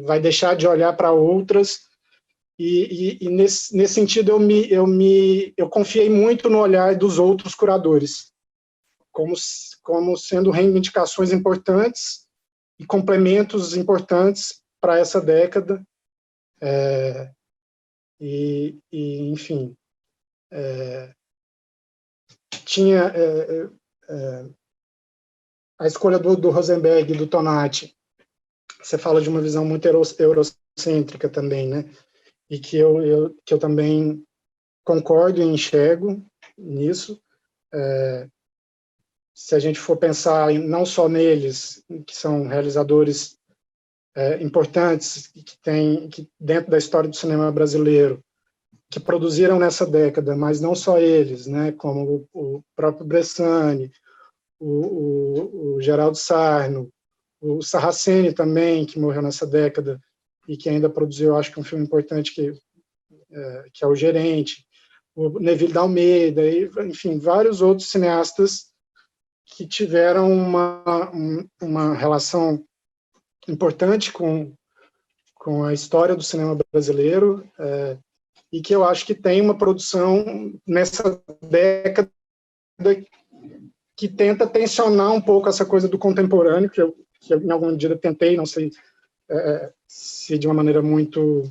Speaker 2: vai deixar de olhar para outras. E nesse sentido eu confiei muito no olhar dos outros curadores, como sendo reivindicações importantes e complementos importantes para essa década. Enfim, tinha a escolha do Rosenberg e do Tonati. Você fala de uma visão muito eurocêntrica também, né? E que eu também concordo e enxergo nisso. Se a gente for pensar não só neles, que são realizadores importantes, que dentro da história do cinema brasileiro, que produziram nessa década, mas não só eles, né, como o próprio Bressani, o Geraldo Sarno, o Sarraceni também, que morreu nessa década e que ainda produziu, acho que um filme importante que é O Gerente, o Neville d'Almeida, enfim, vários outros cineastas que tiveram uma relação importante com a história do cinema brasileiro, e que eu acho que tem uma produção nessa década que tenta tensionar um pouco essa coisa do contemporâneo, que eu em alguma medida tentei, não sei se de uma maneira muito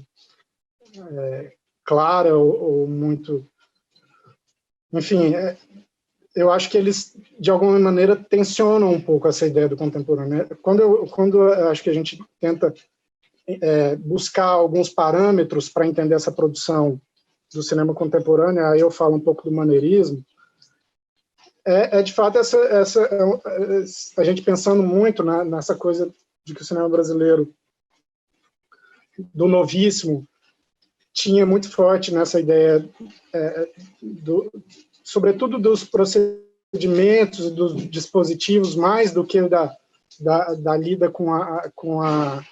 Speaker 2: clara ou muito... Enfim, eu acho que eles, de alguma maneira, tensionam um pouco essa ideia do contemporâneo. Quando eu acho que a gente tenta buscar alguns parâmetros para entender essa produção do cinema contemporâneo, aí eu falo um pouco do maneirismo, de fato a gente pensando muito nessa coisa de que o cinema brasileiro do novíssimo tinha muito forte nessa ideia, sobretudo dos procedimentos, dos dispositivos, mais do que da lida com a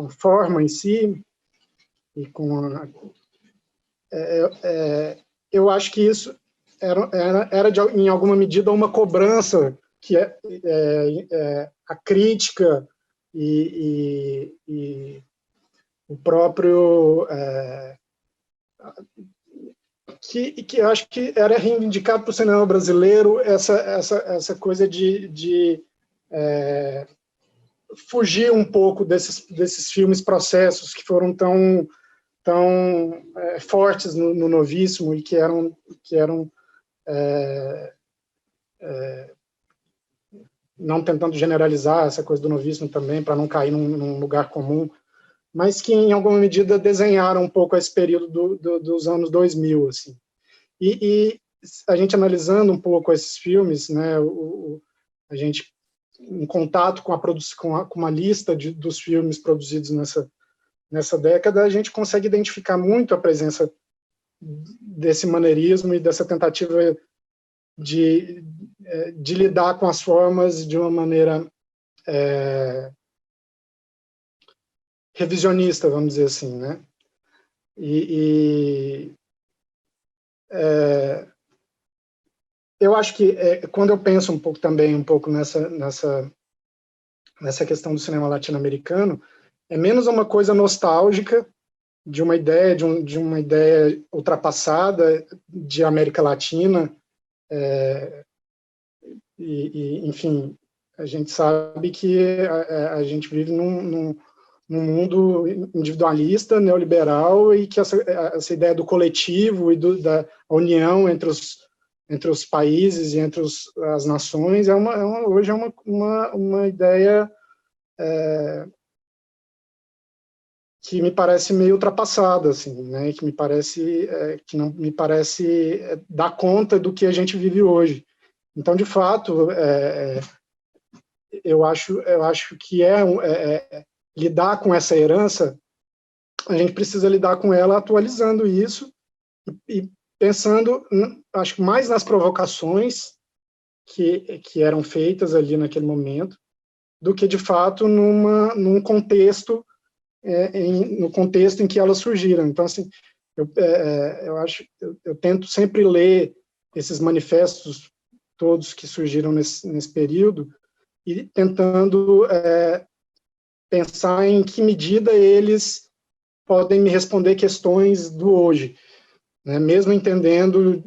Speaker 2: forma em si, e eu acho que isso era em alguma medida uma cobrança que a crítica e o próprio que eu acho que era reivindicado para o cinema brasileiro essa coisa de fugir um pouco desses filmes processos que foram tão fortes no novíssimo e que eram não tentando generalizar essa coisa do novíssimo também, para não cair num lugar comum, mas que, em alguma medida, desenharam um pouco esse período dos anos 2000. Assim. E a gente analisando um pouco esses filmes, né, a gente, em contato com uma lista dos filmes produzidos nessa década, a gente consegue identificar muito a presença desse maneirismo e dessa tentativa de lidar com as formas de uma maneira revisionista, vamos dizer assim, né? Eu acho que quando eu penso um pouco nessa questão do cinema latino-americano, é menos uma coisa nostálgica de uma ideia ultrapassada de América Latina, enfim, a gente sabe que a gente vive num mundo individualista, neoliberal, e que essa ideia do coletivo e da união entre os países e entre as nações hoje é uma ideia que me parece meio ultrapassada, assim, né? Que me parece que não me parece dar conta do que a gente vive hoje. Então, de fato, eu acho que lidar com essa herança, a gente precisa lidar com ela atualizando isso e pensando, acho que mais nas provocações que eram feitas ali naquele momento, do que, de fato, num contexto, no contexto em que elas surgiram. Então, assim, eu tento sempre ler esses manifestos todos que surgiram nesse período e tentando pensar em que medida eles podem me responder questões do hoje, né? Mesmo entendendo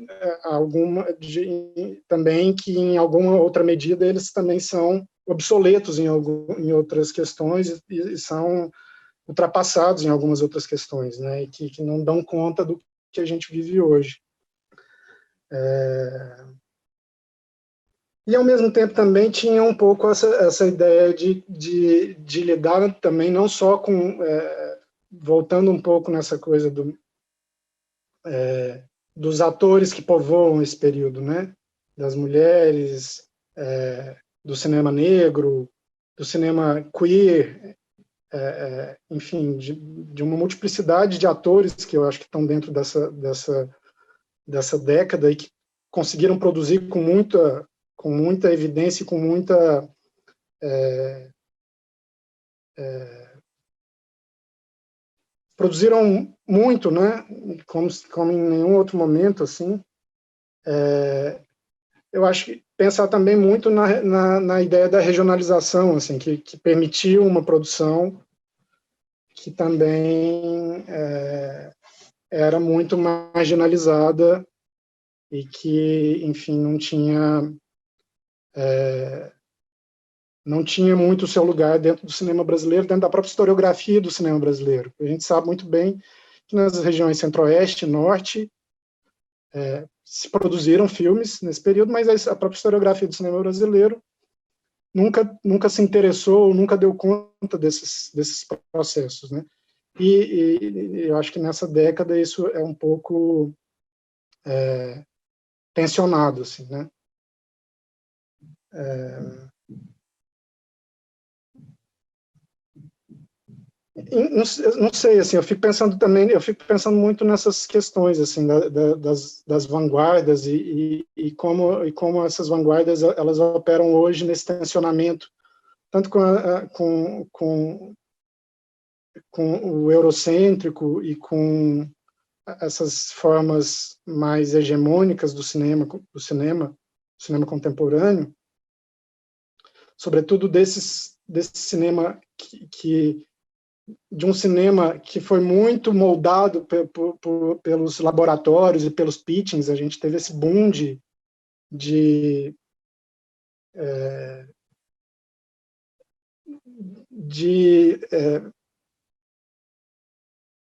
Speaker 2: também que em alguma outra medida eles também são obsoletos em outras questões e são ultrapassados em algumas outras questões, né? E que não dão conta do que a gente vive hoje. E, ao mesmo tempo, também tinha um pouco essa ideia de lidar também não só com... voltando um pouco nessa coisa dos atores que povoam esse período, né? Das mulheres, do cinema negro, do cinema queer, enfim, de uma multiplicidade de atores que eu acho que estão dentro dessa década e que conseguiram produzir com muita evidência e com muita produziram muito, né? Como em nenhum outro momento, assim. Eu acho que pensar também muito na ideia da regionalização, assim, que permitiu uma produção que também era muito marginalizada e que, enfim, não tinha muito o seu lugar dentro do cinema brasileiro, dentro da própria historiografia do cinema brasileiro. A gente sabe muito bem que nas regiões centro-oeste e norte se produziram filmes nesse período, mas a própria historiografia do cinema brasileiro nunca se interessou, nunca deu conta desses processos, né? E eu acho que nessa década isso é um pouco tensionado, assim, né? Não sei, assim, eu fico pensando muito nessas questões, assim, das vanguardas e como essas vanguardas elas operam hoje nesse tensionamento, tanto com o eurocêntrico e com essas formas mais hegemônicas do cinema contemporâneo, sobretudo desse cinema de um cinema que foi muito moldado pelos laboratórios e pelos pitchings. A gente teve esse boom de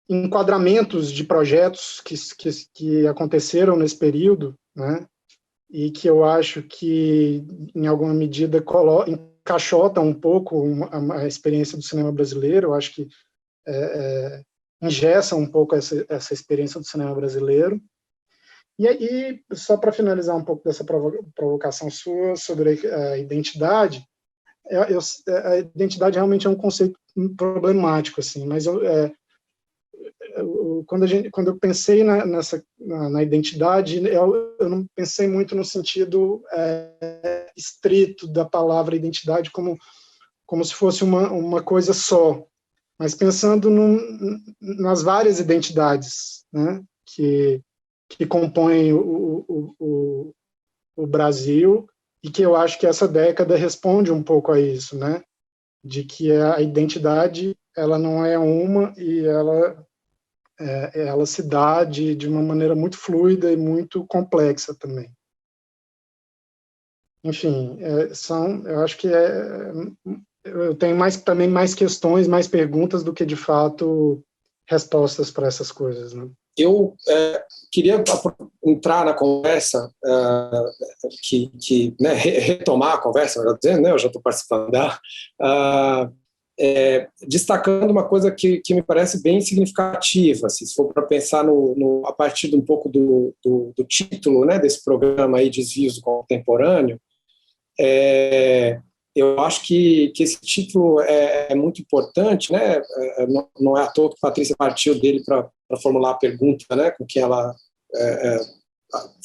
Speaker 2: enquadramentos de projetos que aconteceram nesse período, né? E que eu acho que, em alguma medida, encaixota um pouco a experiência do cinema brasileiro. Eu acho que engessa um pouco essa experiência do cinema brasileiro. E aí, só para finalizar um pouco dessa provocação sua sobre a identidade, a identidade realmente é um conceito problemático, assim, mas quando eu pensei na identidade, eu não pensei muito no sentido estrito da palavra identidade como se fosse uma coisa só, mas pensando nas várias identidades, né, que compõem o Brasil, e que eu acho que essa década responde um pouco a isso, né, de que a identidade ela não é uma e ela se dá de uma maneira muito fluida e muito complexa também. Enfim, eu acho que eu tenho também mais questões, mais perguntas do que, de fato, respostas para essas coisas, né?
Speaker 3: Eu queria entrar na conversa, retomar a conversa, melhor dizendo, né? Eu já estou participando dela, destacando uma coisa que me parece bem significativa, se for para pensar a partir de um pouco do título, né, desse programa aí, Desvios do Contemporâneo. Eu acho que esse título é muito importante, né? Não é à toa que a Patrícia partiu dele para formular a pergunta, né, com que ela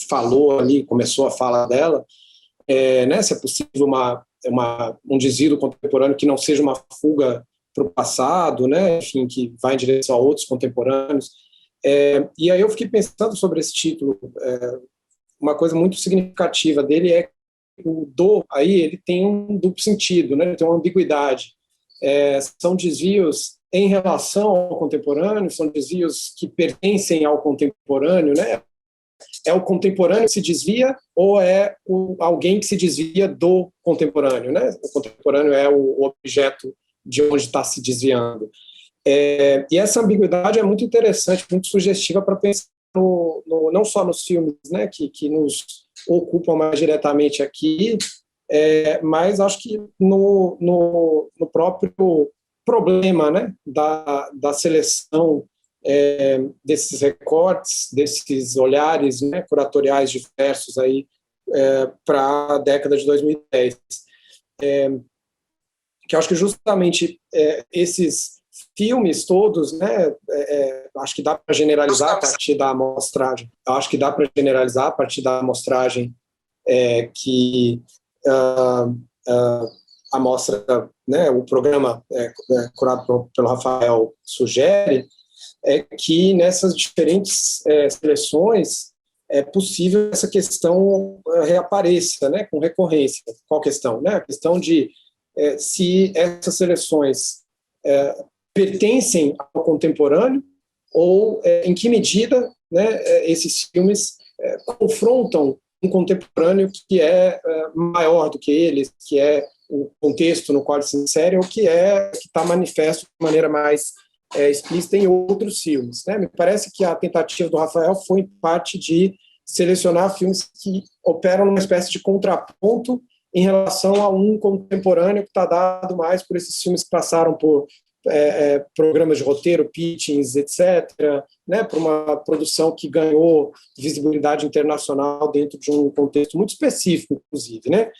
Speaker 3: falou ali, começou a fala dela, né, se é possível um desvio do contemporâneo que não seja uma fuga para o passado, né, enfim, que vai em direção a outros contemporâneos. E aí eu fiquei pensando sobre esse título. Uma coisa muito significativa dele é o do, aí ele tem um duplo sentido, né? Ele tem uma ambiguidade. São desvios em relação ao contemporâneo, são desvios que pertencem ao contemporâneo, né? É o contemporâneo que se desvia ou é alguém que se desvia do contemporâneo, né? O contemporâneo é o objeto de onde está se desviando. E essa ambiguidade é muito interessante, muito sugestiva para pensar não só nos filmes, né, que nos ocupam mais diretamente aqui, mas acho que no próprio problema, né, da seleção desses recortes, desses olhares, né, curatoriais diversos aí para a década de 2010. Que eu acho que justamente esses filmes todos, né, acho que dá para generalizar a partir da amostragem. Acho que dá para generalizar a partir da amostragem que a mostra, né, o programa curado pelo Rafael sugere, que nessas diferentes seleções é possível essa questão reapareça, né, com recorrência. Qual questão? Né? A questão de se essas seleções pertencem ao contemporâneo ou em que medida, né, esses filmes confrontam um contemporâneo que é maior do que eles, que é o contexto no qual eles se inserem, ou que está manifesto de maneira mais explícita em outros filmes. Né? Me parece que a tentativa do Rafael foi, em parte, de selecionar filmes que operam numa espécie de contraponto em relação a um contemporâneo que está dado mais por esses filmes que passaram por programas de roteiro, pitchings, etc., né, por uma produção que ganhou visibilidade internacional dentro de um contexto muito específico, inclusive, né?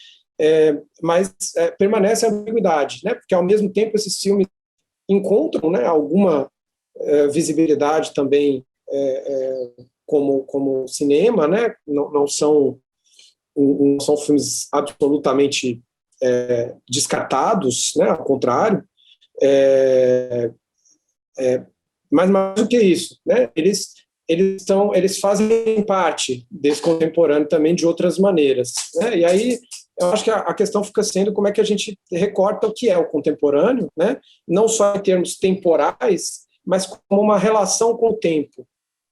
Speaker 3: Mas permanece a ambiguidade, né? Porque, ao mesmo tempo, esses filmes encontram, né, alguma visibilidade também como cinema, né? Não são filmes absolutamente descartados, né? Ao contrário. Mas mais do que isso, né? Eles fazem parte desse contemporâneo também de outras maneiras, né? E aí eu acho que a questão fica sendo como é que a gente recorta o que é o contemporâneo, né? Não só em termos temporais, mas como uma relação com o tempo,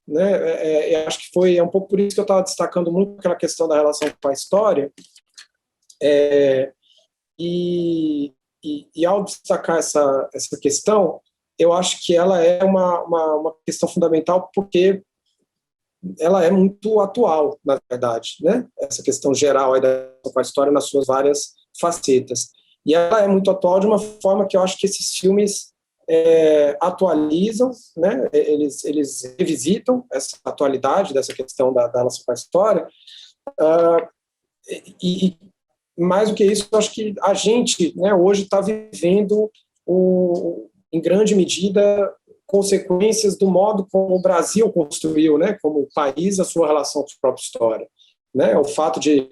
Speaker 3: né? Eu acho que é um pouco por isso que eu estava destacando muito aquela questão da relação com a história, e ao destacar essa questão, eu acho que ela é uma questão fundamental porque ela é muito atual, na verdade, né? Essa questão geral aí da história nas suas várias facetas. E ela é muito atual de uma forma que eu acho que esses filmes atualizam, né? Eles revisitam essa atualidade dessa questão da relação com a história, e mais do que isso, eu acho que a gente, né, hoje está vivendo, em grande medida, consequências do modo como o Brasil construiu, né, como país, a sua relação com a própria história. Né? O fato de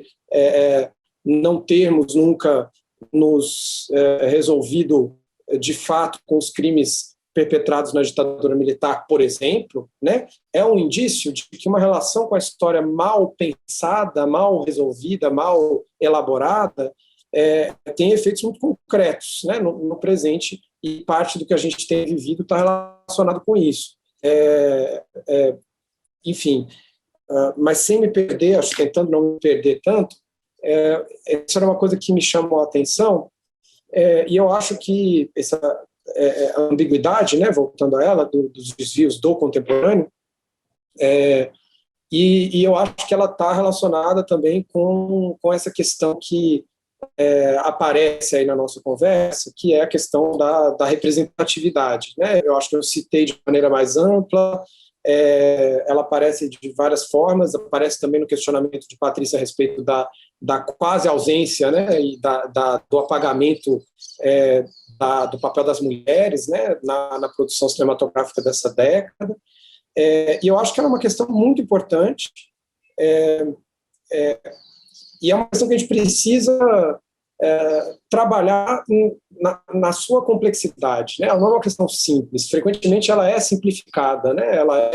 Speaker 3: não termos nunca nos resolvido, de fato, com os crimes perpetrados na ditadura militar, por exemplo, né, é um indício de que uma relação com a história mal pensada, mal resolvida, mal elaborada, tem efeitos muito concretos, né, no presente, e parte do que a gente tem vivido está relacionado com isso. Enfim, mas sem me perder, acho que tentando não me perder tanto, isso era uma coisa que me chamou a atenção, e eu acho que a ambiguidade, né, voltando a ela, dos desvios do contemporâneo, e eu acho que ela está relacionada também com essa questão que aparece aí na nossa conversa, que é a questão da representatividade, né? Eu acho que eu citei de maneira mais ampla, ela aparece de várias formas, aparece também no questionamento de Patrícia a respeito da quase ausência, né, e do apagamento do papel das mulheres, né, na produção cinematográfica dessa década, e eu acho que ela é uma questão muito importante, e é uma questão que a gente precisa trabalhar na sua complexidade, né? Ela não é uma questão simples, frequentemente ela é simplificada, né? Ela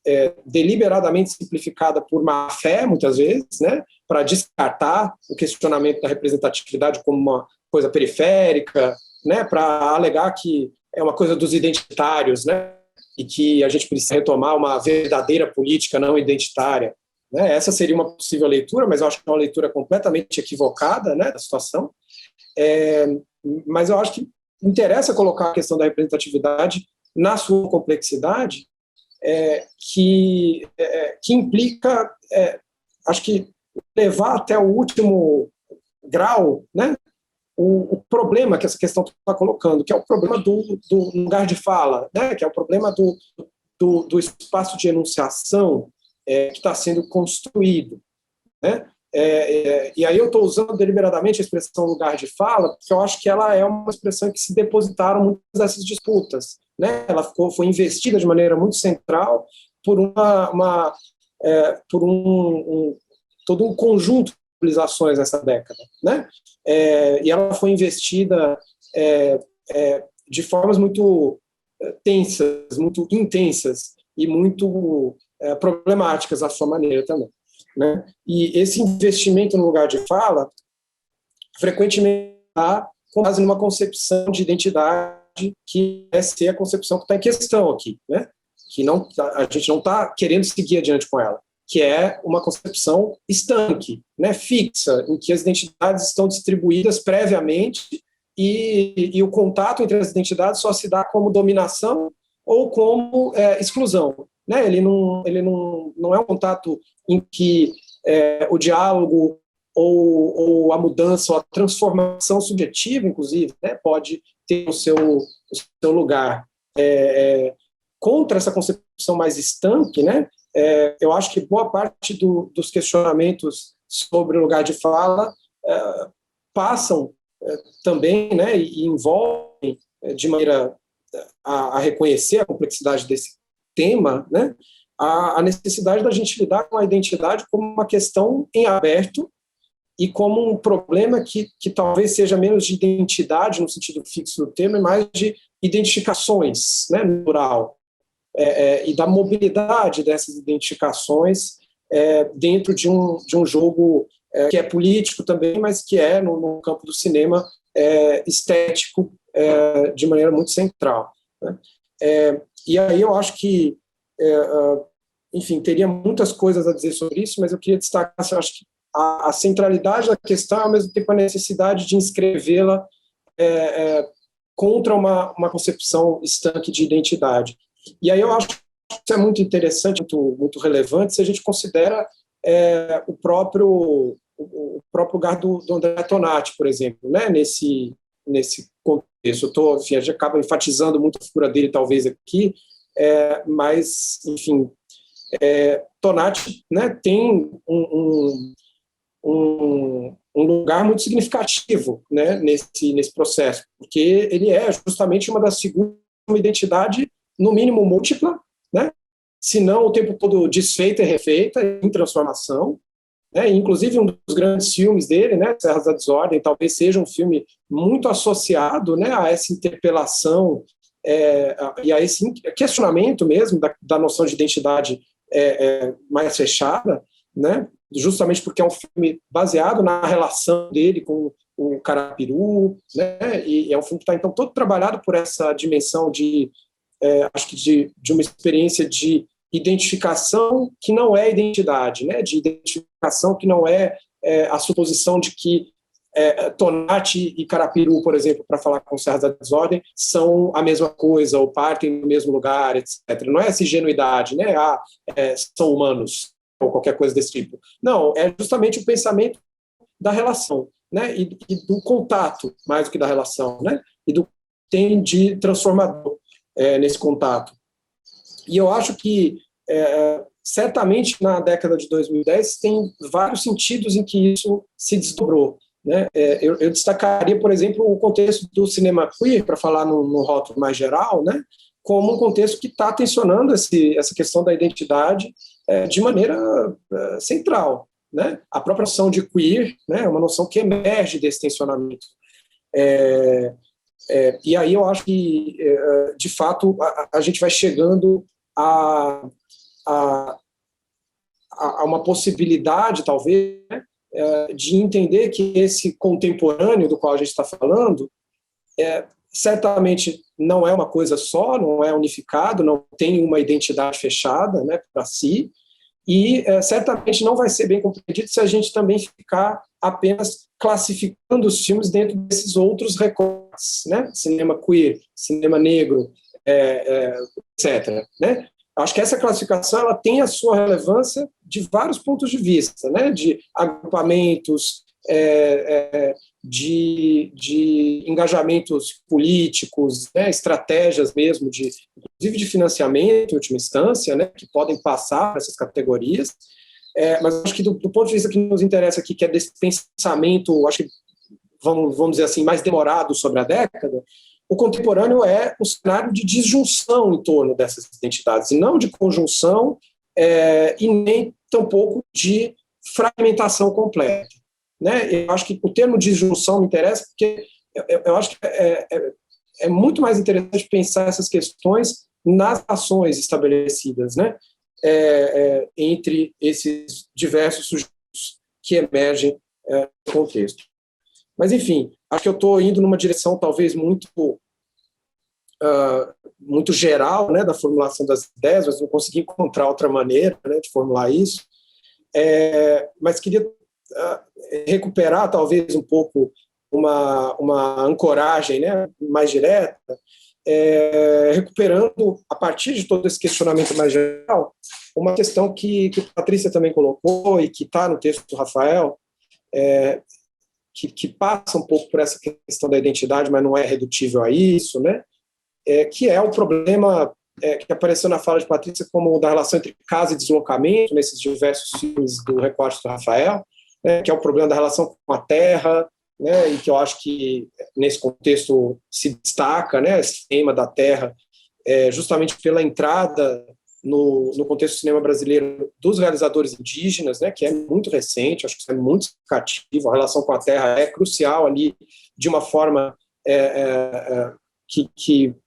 Speaker 3: é deliberadamente simplificada por má fé, muitas vezes, né? Para descartar o questionamento da representatividade como uma coisa periférica, né? Para alegar que é uma coisa dos identitários, né? E que a gente precisa retomar uma verdadeira política não identitária. Essa seria uma possível leitura, mas eu acho que é uma leitura completamente equivocada, né, da situação. Mas eu acho que interessa colocar a questão da representatividade na sua complexidade, que implica, acho que, levar até o último grau, né, o problema que essa questão está colocando, que é o problema do lugar de fala, né, que é o problema do espaço de enunciação, que está sendo construído, né? E aí eu estou usando deliberadamente a expressão lugar de fala, porque eu acho que ela é uma expressão que se depositaram muitas dessas disputas, né? Ela foi investida de maneira muito central por todo um conjunto de civilizações nessa década, né? E ela foi investida de formas muito tensas, muito intensas e muito problemáticas à sua maneira também, né? E esse investimento no lugar de fala frequentemente está com base numa concepção de identidade que é ser a concepção que está em questão aqui, né? Que a gente não está querendo seguir adiante com ela, que é uma concepção estanque, né? Fixa, em que as identidades estão distribuídas previamente e o contato entre as identidades só se dá como dominação ou como exclusão. Né? Ele não é um contato em que o diálogo ou a mudança ou a transformação subjetiva, inclusive, né, pode ter o seu lugar. Contra essa concepção mais estanque, né, eu acho que boa parte dos questionamentos sobre o lugar de fala passam também, né, e envolvem de maneira a reconhecer a complexidade desse tema, né, a necessidade da gente lidar com a identidade como uma questão em aberto e como um problema que talvez seja menos de identidade no sentido fixo do termo e mais de identificações, né, no plural, e da mobilidade dessas identificações dentro de um jogo que é político também, mas que é, no campo do cinema, estético de maneira muito central, né? E aí eu acho que, enfim, teria muitas coisas a dizer sobre isso, mas eu queria destacar, eu acho que a centralidade da questão, ao mesmo tempo a necessidade de inscrevê-la contra uma concepção estanque de identidade. E aí eu acho que isso é muito interessante, muito relevante, se a gente considera o próprio lugar do André Tonati, por exemplo, né, nesse contexto. A gente acaba enfatizando muito a figura dele, talvez, aqui, mas, enfim, Tonati, né, tem um lugar muito significativo, né, nesse processo, porque ele é justamente uma das figuras de uma identidade, no mínimo, múltipla, né, se não o tempo todo desfeita e refeita, em transformação, né, inclusive um dos grandes filmes dele, né, Serras da Desordem, talvez seja um filme muito associado, né, a essa interpelação e a esse questionamento mesmo da noção de identidade mais fechada, né, justamente porque é um filme baseado na relação dele com o Carapiru, né, e é um filme que está, então, todo trabalhado por essa dimensão acho que de uma experiência de identificação que não é identidade, né, de identificação que não é a suposição de que Tonati e Carapiru, por exemplo, para falar com Serras da Desordem, são a mesma coisa, ou partem do mesmo lugar, etc. Não é essa ingenuidade, né, são humanos, ou qualquer coisa desse tipo. Não, é justamente o pensamento da relação, né? E do contato, mais do que da relação, né? E do que tem de transformador nesse contato. E eu acho que, certamente, na década de 2010, tem vários sentidos em que isso se desdobrou, né? Eu destacaria, por exemplo, o contexto do cinema queer, para falar no rótulo mais geral, né? Como um contexto que está tensionando essa questão da identidade de maneira central, né? A própria noção de queer, né, é uma noção que emerge desse tensionamento. E aí eu acho que, de fato, a gente vai chegando a uma possibilidade, talvez, né, de entender que esse contemporâneo do qual a gente está falando certamente não é uma coisa só, não é unificado, não tem uma identidade fechada, né, para si, e certamente não vai ser bem compreendido se a gente também ficar apenas classificando os filmes dentro desses outros recortes, né? Cinema queer, cinema negro, etc. Né? Acho que essa classificação ela tem a sua relevância de vários pontos de vista, né? De agrupamentos, de engajamentos políticos, né? Estratégias mesmo, inclusive de financiamento, em última instância, né? Que podem passar por essas categorias. Mas acho que do ponto de vista que nos interessa aqui, que é desse pensamento, acho que, vamos dizer assim, mais demorado sobre a década, o contemporâneo é um cenário de disjunção em torno dessas identidades, e não de conjunção e nem tampouco de fragmentação completa. Né? Eu acho que o termo disjunção me interessa porque eu acho que é muito mais interessante pensar essas questões nas ações estabelecidas, né? Entre esses diversos sujeitos que emergem no contexto. Mas, enfim, acho que eu estou indo numa direção talvez muito geral, né, da formulação das ideias, mas não consegui encontrar outra maneira, né, de formular isso. Mas queria recuperar talvez um pouco uma ancoragem, né, mais direta, recuperando, a partir de todo esse questionamento mais geral, uma questão que a Patrícia também colocou e que está no texto do Rafael, que passa um pouco por essa questão da identidade, mas não é redutível a isso, né? Que é o problema que apareceu na fala de Patrícia como da relação entre casa e deslocamento, nesses diversos filmes do recorte do Rafael, né? Que é o problema da relação com a terra, né, e que eu acho que nesse contexto se destaca, né, esse tema da terra, justamente pela entrada no contexto do cinema brasileiro dos realizadores indígenas, né, que é muito recente, acho que isso é muito significativo, a relação com a terra é crucial ali, de uma forma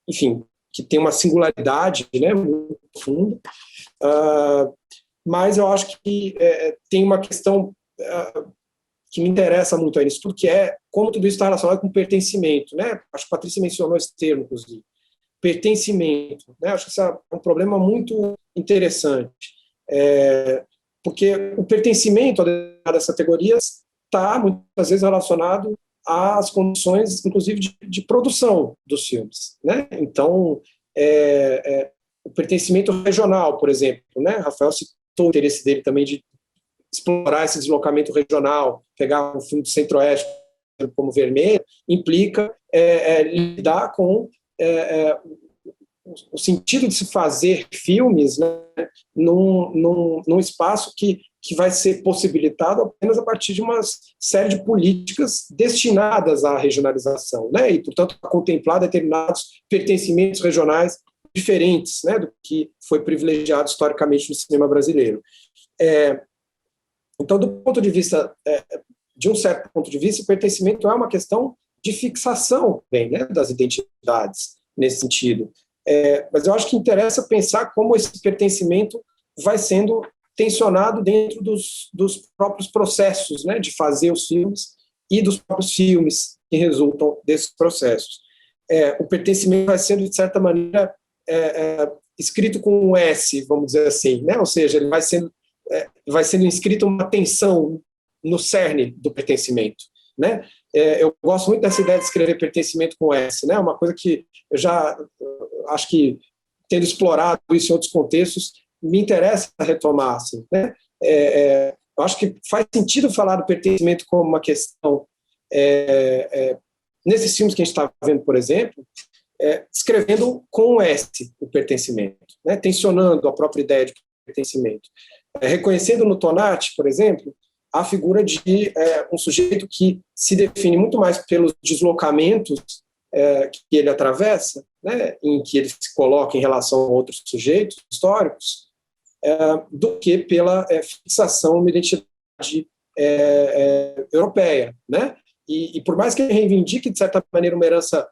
Speaker 3: enfim, que tem uma singularidade, né, muito profunda, mas eu acho que tem uma questão que me interessa muito aí nisso tudo, que é como tudo isso está relacionado com pertencimento, né? Acho que a Patrícia mencionou esse termo, inclusive. Pertencimento, né? Acho que isso é um problema muito interessante, porque o pertencimento a dessas categorias está, muitas vezes, relacionado às condições, inclusive, de produção dos filmes, né? Então, o pertencimento regional, por exemplo, né? Rafael citou o interesse dele também de explorar esse deslocamento regional, pegar um filme do Centro-Oeste como Vermelho, implica lidar com o sentido de se fazer filmes, né, num espaço que vai ser possibilitado apenas a partir de uma série de políticas destinadas à regionalização, né, e, portanto, a contemplar determinados pertencimentos regionais diferentes, né, do que foi privilegiado historicamente no cinema brasileiro. Então, do ponto de vista, de um certo ponto de vista, o pertencimento é uma questão de fixação bem, né, das identidades, nesse sentido. Mas eu acho que interessa pensar como esse pertencimento vai sendo tensionado dentro dos próprios processos, né, de fazer os filmes e dos próprios filmes que resultam desses processos. O pertencimento vai sendo, de certa maneira, escrito com um S, vamos dizer assim, né? Ou seja, ele vai sendo inscrito uma tensão no cerne do pertencimento, né? Eu gosto muito dessa ideia de escrever pertencimento com S, né? Uma coisa que eu já acho que, tendo explorado isso em outros contextos, me interessa retomar, assim, né? Eu acho que faz sentido falar do pertencimento como uma questão, nesses filmes que a gente está vendo, por exemplo, escrevendo com o S o pertencimento, né? Tensionando a própria ideia de pertencimento. Reconhecendo no Tonati, por exemplo, a figura de um sujeito que se define muito mais pelos deslocamentos que ele atravessa, né, em que ele se coloca em relação a outros sujeitos históricos, do que pela fixação uma identidade europeia, né? E por mais que ele reivindique, de certa maneira, uma herança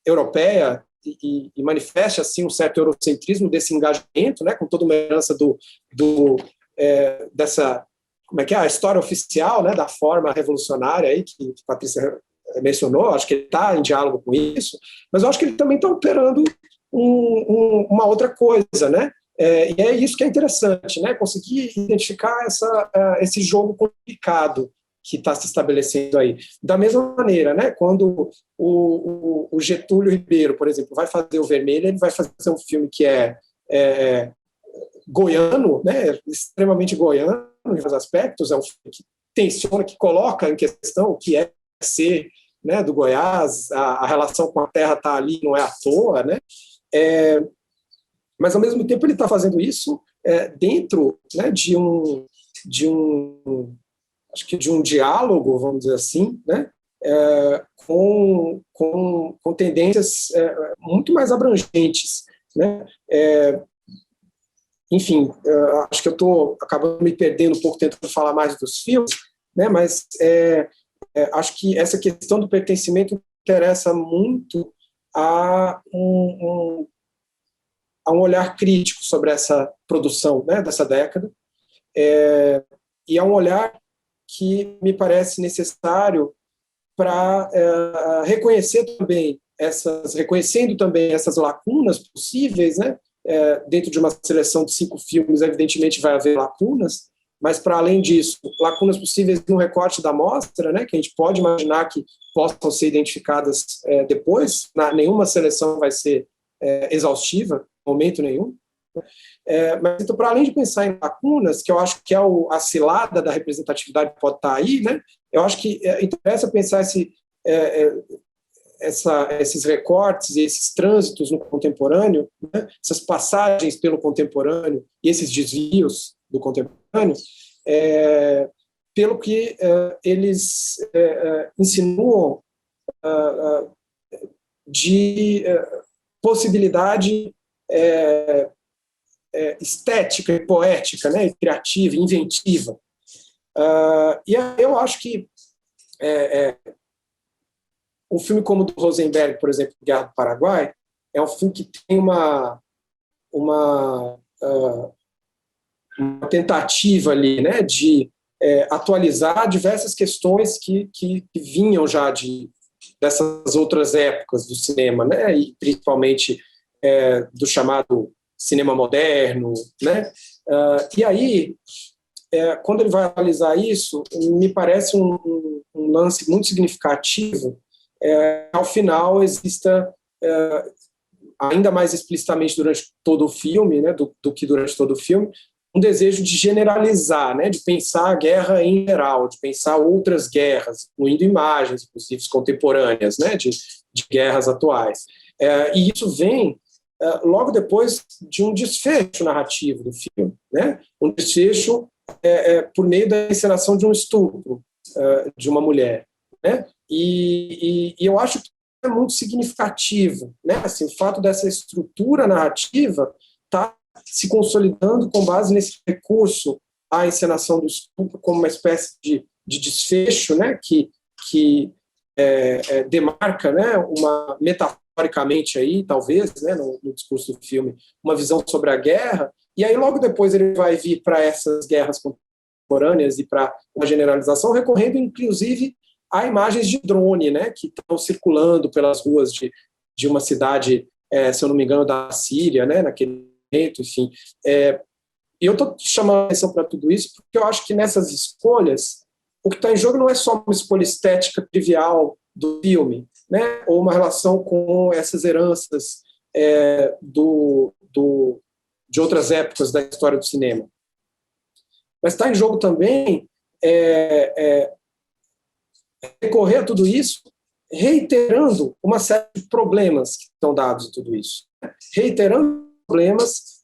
Speaker 3: europeia e manifeste, assim, um certo eurocentrismo desse engajamento, né, com toda uma herança dessa, como é que é, a história oficial, né, da forma revolucionária aí que a Patrícia mencionou, acho que ele está em diálogo com isso, mas eu acho que ele também está operando uma outra coisa, né? E é isso que é interessante, né? Conseguir identificar esse jogo complicado que está se estabelecendo aí. Da mesma maneira, né? Quando o Getúlio Ribeiro, por exemplo, vai fazer o Vermelho, ele vai fazer um filme que é goiano, né? Extremamente goiano em vários aspectos, é um filme que tensiona, que coloca em questão o que é ser, né, do Goiás, a relação com a terra está ali, não é à toa, né? Mas, ao mesmo tempo, ele está fazendo isso dentro, né, de um diálogo, vamos dizer assim, né, com tendências muito mais abrangentes, né? Enfim, acho que eu estou acabando me perdendo um pouco tentando falar mais dos filmes, né, mas acho que essa questão do pertencimento interessa muito a um olhar crítico sobre essa produção, né, dessa década, e é um olhar que me parece necessário para reconhecendo também essas lacunas possíveis, né, dentro de uma seleção de 5 filmes, evidentemente vai haver lacunas, mas, para além disso, lacunas possíveis no recorte da mostra, né, que a gente pode imaginar que possam ser identificadas depois, nenhuma seleção vai ser exaustiva, em momento nenhum. Mas, então, para além de pensar em lacunas, que eu acho que é a cilada da representatividade que pode estar aí, né, eu acho que interessa pensar esses recortes e esses trânsitos no contemporâneo, né, essas passagens pelo contemporâneo e esses desvios do contemporâneo, pelo que eles insinuam de possibilidade estética e poética, né, e criativa, inventiva. E eu acho que um filme como o do Rosenberg, por exemplo, Guerra do Paraguai, é um filme que tem uma tentativa ali, né, de atualizar diversas questões que vinham já dessas outras épocas do cinema, né, e principalmente do chamado cinema moderno, né. E aí, quando ele vai analisar isso, me parece um lance muito significativo. Ao final exista, ainda mais explicitamente durante todo o filme, né, do que durante todo o filme, um desejo de generalizar, né, de pensar a guerra em geral, de pensar outras guerras, incluindo imagens, inclusive contemporâneas, né, de guerras atuais. E isso vem logo depois de um desfecho narrativo do filme, né, um desfecho por meio da encenação de um estupro de uma mulher, né? E eu acho que é muito significativo, né? Assim, o fato dessa estrutura narrativa estar se consolidando com base nesse recurso à encenação do estupro como uma espécie de desfecho, né? Que demarca, né? Metaforicamente aí, talvez, né? No discurso do filme, uma visão sobre a guerra. E aí logo depois ele vai vir para essas guerras contemporâneas e para uma generalização, recorrendo inclusive a imagens de drone, né, que estão circulando pelas ruas de uma cidade, se eu não me engano, da Síria, né, naquele momento, enfim. E eu estou chamando a atenção para tudo isso porque eu acho que nessas escolhas, o que está em jogo não é só uma escolha estética trivial do filme, né, ou uma relação com essas heranças de outras épocas da história do cinema. mas está em jogo também recorrer a tudo isso, reiterando uma série de problemas que estão dados em tudo isso. Reiterando problemas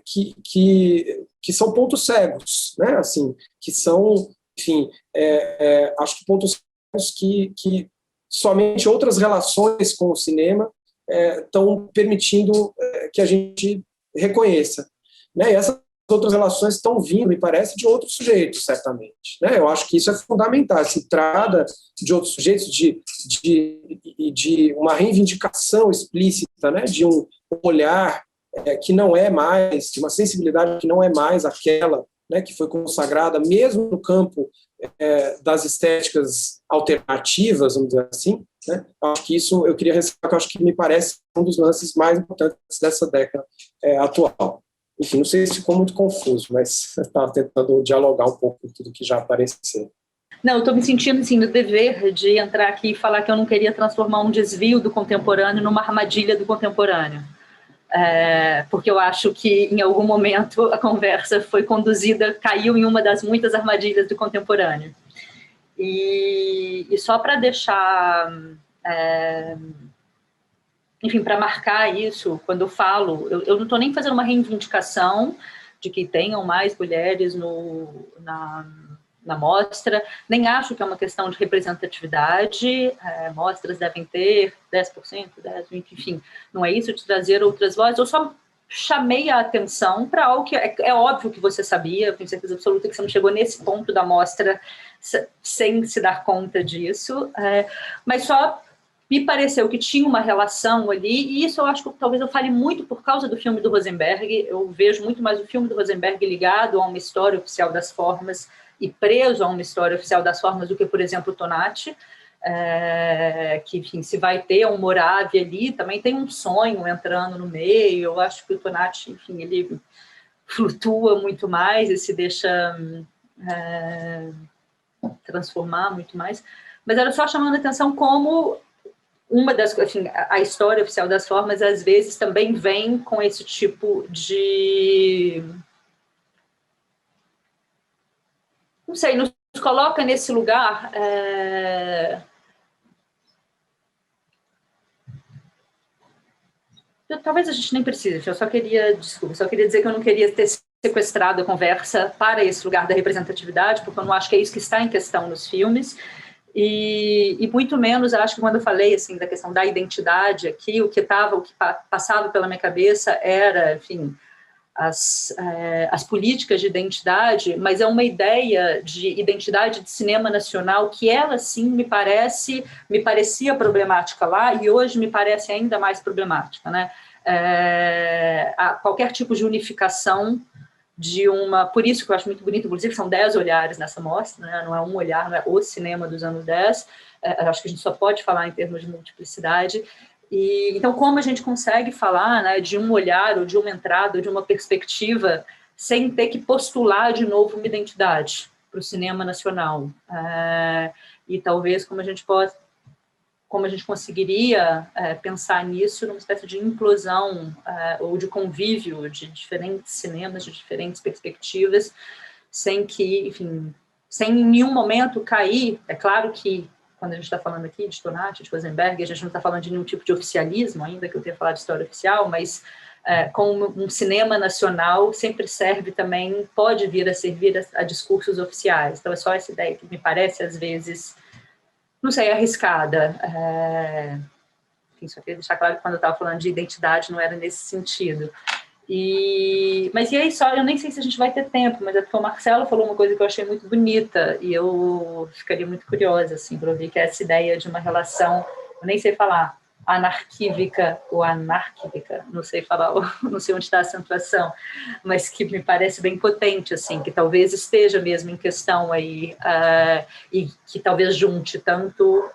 Speaker 3: que são pontos cegos, né? Assim, que são, enfim, acho que pontos cegos que somente outras relações com o cinema estão permitindo que a gente reconheça. Né? E essas outras relações estão vindo, me parece, de outros sujeitos, certamente. Né? Eu acho que isso é fundamental, essa entrada de outros sujeitos, de uma reivindicação explícita, né? De um olhar que não é mais, de uma sensibilidade que não é mais aquela, né, que foi consagrada, mesmo no campo das estéticas alternativas, vamos dizer assim. Né? Acho que isso, eu queria ressaltar, que eu acho que me parece um dos lances mais importantes dessa década atual. Enfim, não sei se ficou muito confuso, mas estava tentando dialogar um pouco com tudo que já apareceu.
Speaker 4: Não, eu estou me sentindo assim, no dever de entrar aqui e falar que eu não queria transformar um desvio do contemporâneo numa armadilha do contemporâneo. Porque eu acho que em algum momento a conversa foi conduzida, caiu em uma das muitas armadilhas do contemporâneo. E só para deixar, enfim, para marcar isso, quando eu falo, eu não estou nem fazendo uma reivindicação de que tenham mais mulheres na mostra, nem acho que é uma questão de representatividade, mostras devem ter 10%, 10%, 20%, enfim, não é isso de trazer outras vozes, eu só chamei a atenção para algo que é óbvio que você sabia, eu tenho certeza absoluta que você não chegou nesse ponto da mostra sem se dar conta disso, mas só me pareceu que tinha uma relação ali, e isso eu acho que talvez eu fale muito por causa do filme do Rosenberg, eu vejo muito mais o filme do Rosenberg ligado a uma história oficial das formas e preso a uma história oficial das formas do que, por exemplo, o Tonati, que, enfim, se vai ter um Moravia ali, também tem um sonho entrando no meio, eu acho que o Tonati, enfim, ele flutua muito mais e se deixa transformar muito mais, mas era só chamando a atenção como uma das, enfim, a história oficial das formas às vezes também vem com esse tipo de, não sei, nos coloca nesse lugar talvez a gente nem precise, eu só queria dizer que eu não queria ter sequestrado a conversa para esse lugar da representatividade, porque eu não acho que é isso que está em questão nos filmes, e muito menos, acho que quando eu falei assim, da questão da identidade aqui, o que passava pela minha cabeça era, enfim, as políticas de identidade, mas é uma ideia de identidade de cinema nacional que ela, sim, me parecia problemática lá e hoje me parece ainda mais problemática, né? Qualquer tipo de unificação de uma... Por isso que eu acho muito bonito, inclusive, são 10 olhares nessa mostra, né? Não é um olhar, não é o cinema dos anos 10, acho que a gente só pode falar em termos de multiplicidade. E, então, como a gente consegue falar, né, de um olhar, ou de uma entrada, ou de uma perspectiva, sem ter que postular de novo uma identidade para o cinema nacional? E talvez como a gente conseguiria pensar nisso numa espécie de implosão ou de convívio de diferentes cinemas, de diferentes perspectivas, sem que, enfim, sem em nenhum momento cair. É claro que quando a gente está falando aqui de Tonati, de Rosenberg, a gente não está falando de nenhum tipo de oficialismo, ainda que eu tenha falado de história oficial, mas como um cinema nacional sempre serve também, pode vir a servir a discursos oficiais. Então é só essa ideia que me parece, às vezes, não sei, arriscada. Enfim, só queria deixar claro que quando eu estava falando de identidade não era nesse sentido. Mas e aí só, eu nem sei se a gente vai ter tempo, mas é porque o Marcelo falou uma coisa que eu achei muito bonita e eu ficaria muito curiosa assim, para ouvir, que é essa ideia de uma relação, eu nem sei falar, anarquívica ou anárquica, não sei falar, não sei onde está a acentuação, mas que me parece bem potente, assim, que talvez esteja mesmo em questão aí, e que talvez junte tanto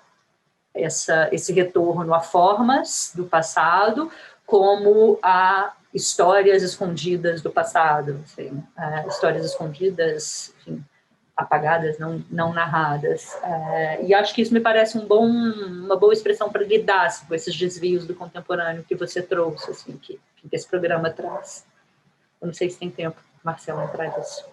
Speaker 4: esse retorno a formas do passado, como a histórias escondidas do passado, assim, histórias escondidas, enfim, apagadas, não narradas. E acho que isso me parece uma boa expressão para lidar assim, com esses desvios do contemporâneo que você trouxe, assim, que esse programa traz. Eu não sei se tem tempo, Marcelo, entrar nisso.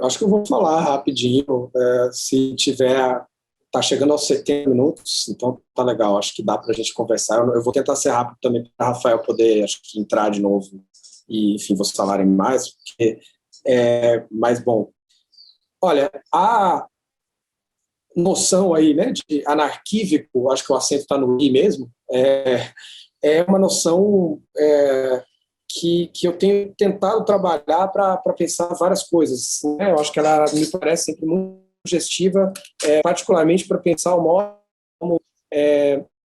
Speaker 3: Acho que eu vou falar rapidinho, se tiver, tá chegando aos 70 minutos, então tá legal, acho que dá para a gente conversar. Eu vou tentar ser rápido também para Rafael poder, acho que, entrar de novo e, enfim, vocês falarem mais, porque mais bom. Olha, a noção aí, né, de anarquívico, acho que o acento está no I mesmo, é uma noção que eu tenho tentado trabalhar para pensar várias coisas, né? Eu acho que ela me parece sempre muito sugestiva, particularmente para pensar o modo como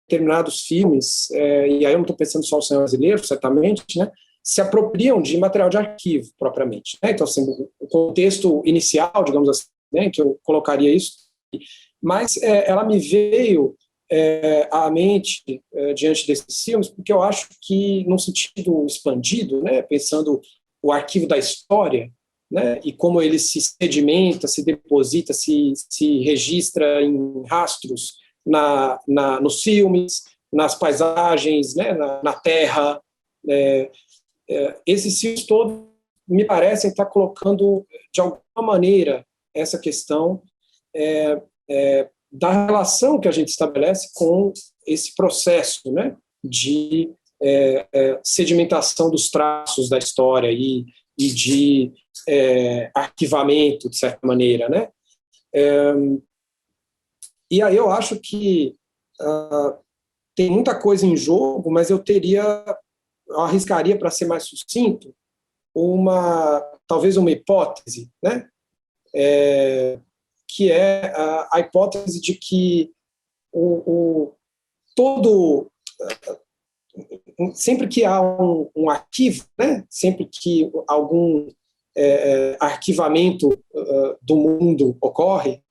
Speaker 3: determinados filmes, e aí eu não estou pensando só no cinema brasileiro, certamente, né, se apropriam de material de arquivo, propriamente, né? Então, assim, o contexto inicial, digamos assim, né, que eu colocaria isso, mas ela me veio à mente diante desses filmes, porque eu acho que, num sentido expandido, né, pensando o arquivo da história, né, e como ele se sedimenta, se deposita, se registra em rastros nos filmes, nas paisagens, né, na terra, esses filmes todos me parecem estar colocando, de alguma maneira, essa questão da relação que a gente estabelece com esse processo, né, de sedimentação dos traços da história e de arquivamento, de certa maneira, né? E aí eu acho que tem muita coisa em jogo, mas eu arriscaria, para ser mais sucinto, talvez uma hipótese, né? Que é a hipótese de que sempre que há um arquivo, né, sempre que algum arquivamento do mundo ocorre,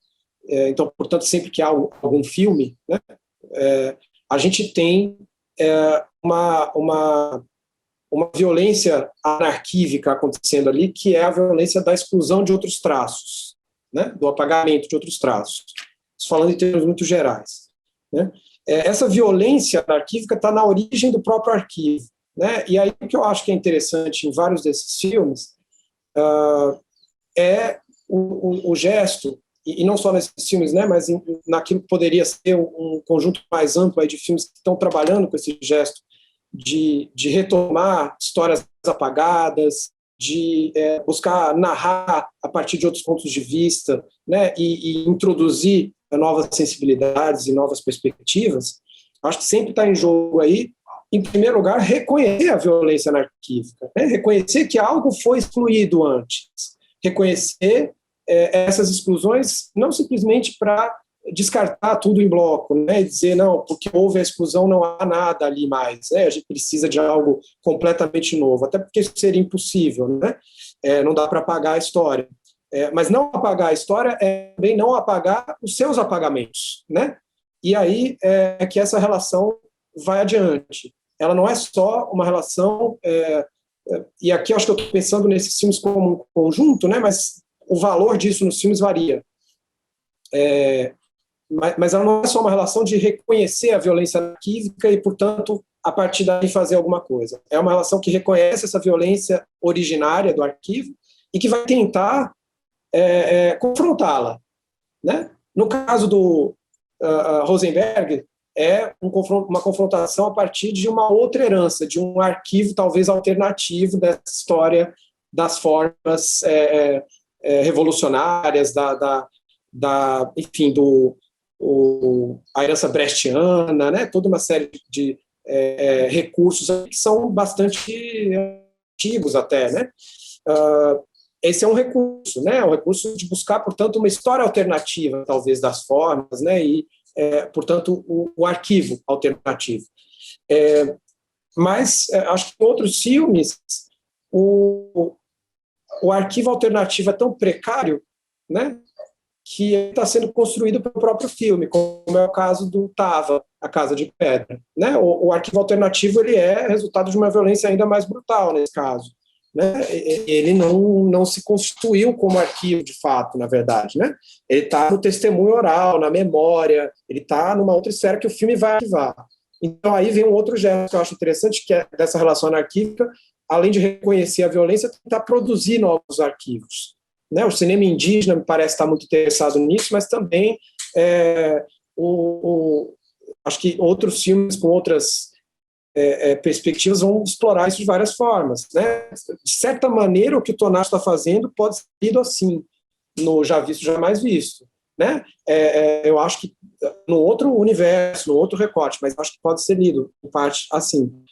Speaker 3: então, portanto, sempre que há algum filme, né, a gente tem uma violência anarquívica acontecendo ali, que é a violência da exclusão de outros traços, né, do apagamento de outros traços, falando em termos muito gerais, né? Essa violência anarquívica está na origem do próprio arquivo, né? E aí o que eu acho que é interessante em vários desses filmes é o gesto, e não só nesses filmes, né, mas naquilo que poderia ser um conjunto mais amplo aí de filmes que estão trabalhando com esse gesto de retomar histórias apagadas, de buscar narrar a partir de outros pontos de vista, né, e introduzir novas sensibilidades e novas perspectivas. Acho que sempre está em jogo aí, em primeiro lugar, reconhecer a violência anarquívica, né, reconhecer que algo foi excluído antes, reconhecer essas exclusões não simplesmente para descartar tudo em bloco, né, e dizer, não, porque houve a exclusão, não há nada ali mais, né, a gente precisa de algo completamente novo, até porque isso seria impossível, né, não dá para apagar a história. Mas não apagar a história é também não apagar os seus apagamentos, né, e aí é que essa relação vai adiante. Ela não é só uma relação, e aqui eu acho que eu estou pensando nesses filmes como um conjunto, né, mas o valor disso nos filmes varia. Mas ela não é só uma relação de reconhecer a violência anarquívica e, portanto, a partir daí fazer alguma coisa. É uma relação que reconhece essa violência originária do arquivo e que vai tentar confrontá-la, né? No caso do Rosenberg, uma confrontação a partir de uma outra herança, de um arquivo talvez alternativo dessa história das formas revolucionárias, enfim, a herança brechtiana, né? Toda uma série de recursos que são bastante antigos até, né? Esse é um recurso, né? O recurso de buscar, portanto, uma história alternativa, talvez, das formas, né? E, portanto, o arquivo alternativo. Mas acho que em outros filmes o arquivo alternativo é tão precário, né, que está sendo construído pelo próprio filme, como é o caso do Tava, A Casa de Pedra, né? O arquivo alternativo ele é resultado de uma violência ainda mais brutal nesse caso, né? Ele não se constituiu como arquivo de fato, na verdade, né? Ele está no testemunho oral, na memória, ele está numa outra esfera que o filme vai arquivar. Então aí vem um outro gesto que eu acho interessante, que é dessa relação anarquívica, além de reconhecer a violência, tentar produzir novos arquivos, né? O cinema indígena me parece estar muito interessado nisso, mas também acho que outros filmes com outras perspectivas vão explorar isso de várias formas, né? De certa maneira, o que o Tonashi está fazendo pode ser lido assim, no Já Visto, Jamais Visto, né? Eu acho que no outro universo, no outro recorte, mas acho que pode ser lido, em parte, assim.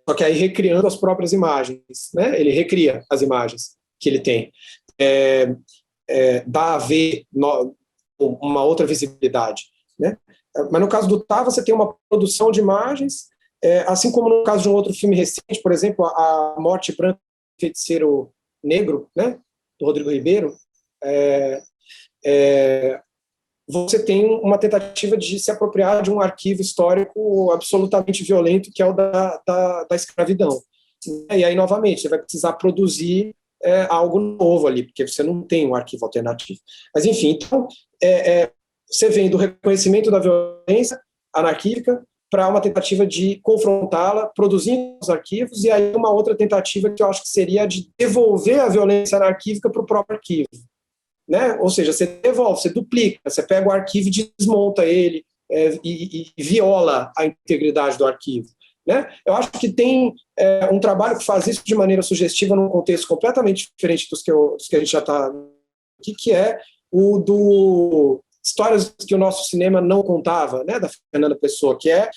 Speaker 3: Só que aí recriando as próprias imagens, né? Ele recria as imagens que ele tem. Dá a ver uma outra visibilidade, né? Mas no caso do Tá, você tem uma produção de imagens, assim como no caso de um outro filme recente, por exemplo, A Morte Branca do Feiticeiro Negro, né? Do Rodrigo Ribeiro, você tem uma tentativa de se apropriar de um arquivo histórico absolutamente violento, que é o da escravidão. E aí, novamente, você vai precisar produzir algo novo ali, porque você não tem um arquivo alternativo. Mas, enfim, então, você vem do reconhecimento da violência anarquívica para uma tentativa de confrontá-la, produzindo os arquivos, e aí uma outra tentativa que eu acho que seria de devolver a violência anarquívica para o próprio arquivo. Né? Ou seja, você devolve, você duplica, você pega o arquivo e desmonta ele e viola a integridade do arquivo. Né? Eu acho que tem um trabalho que faz isso de maneira sugestiva num contexto completamente diferente dos que a gente já está aqui, que é o do Histórias que o Nosso Cinema Não Contava, né, da Fernanda Pessoa, que é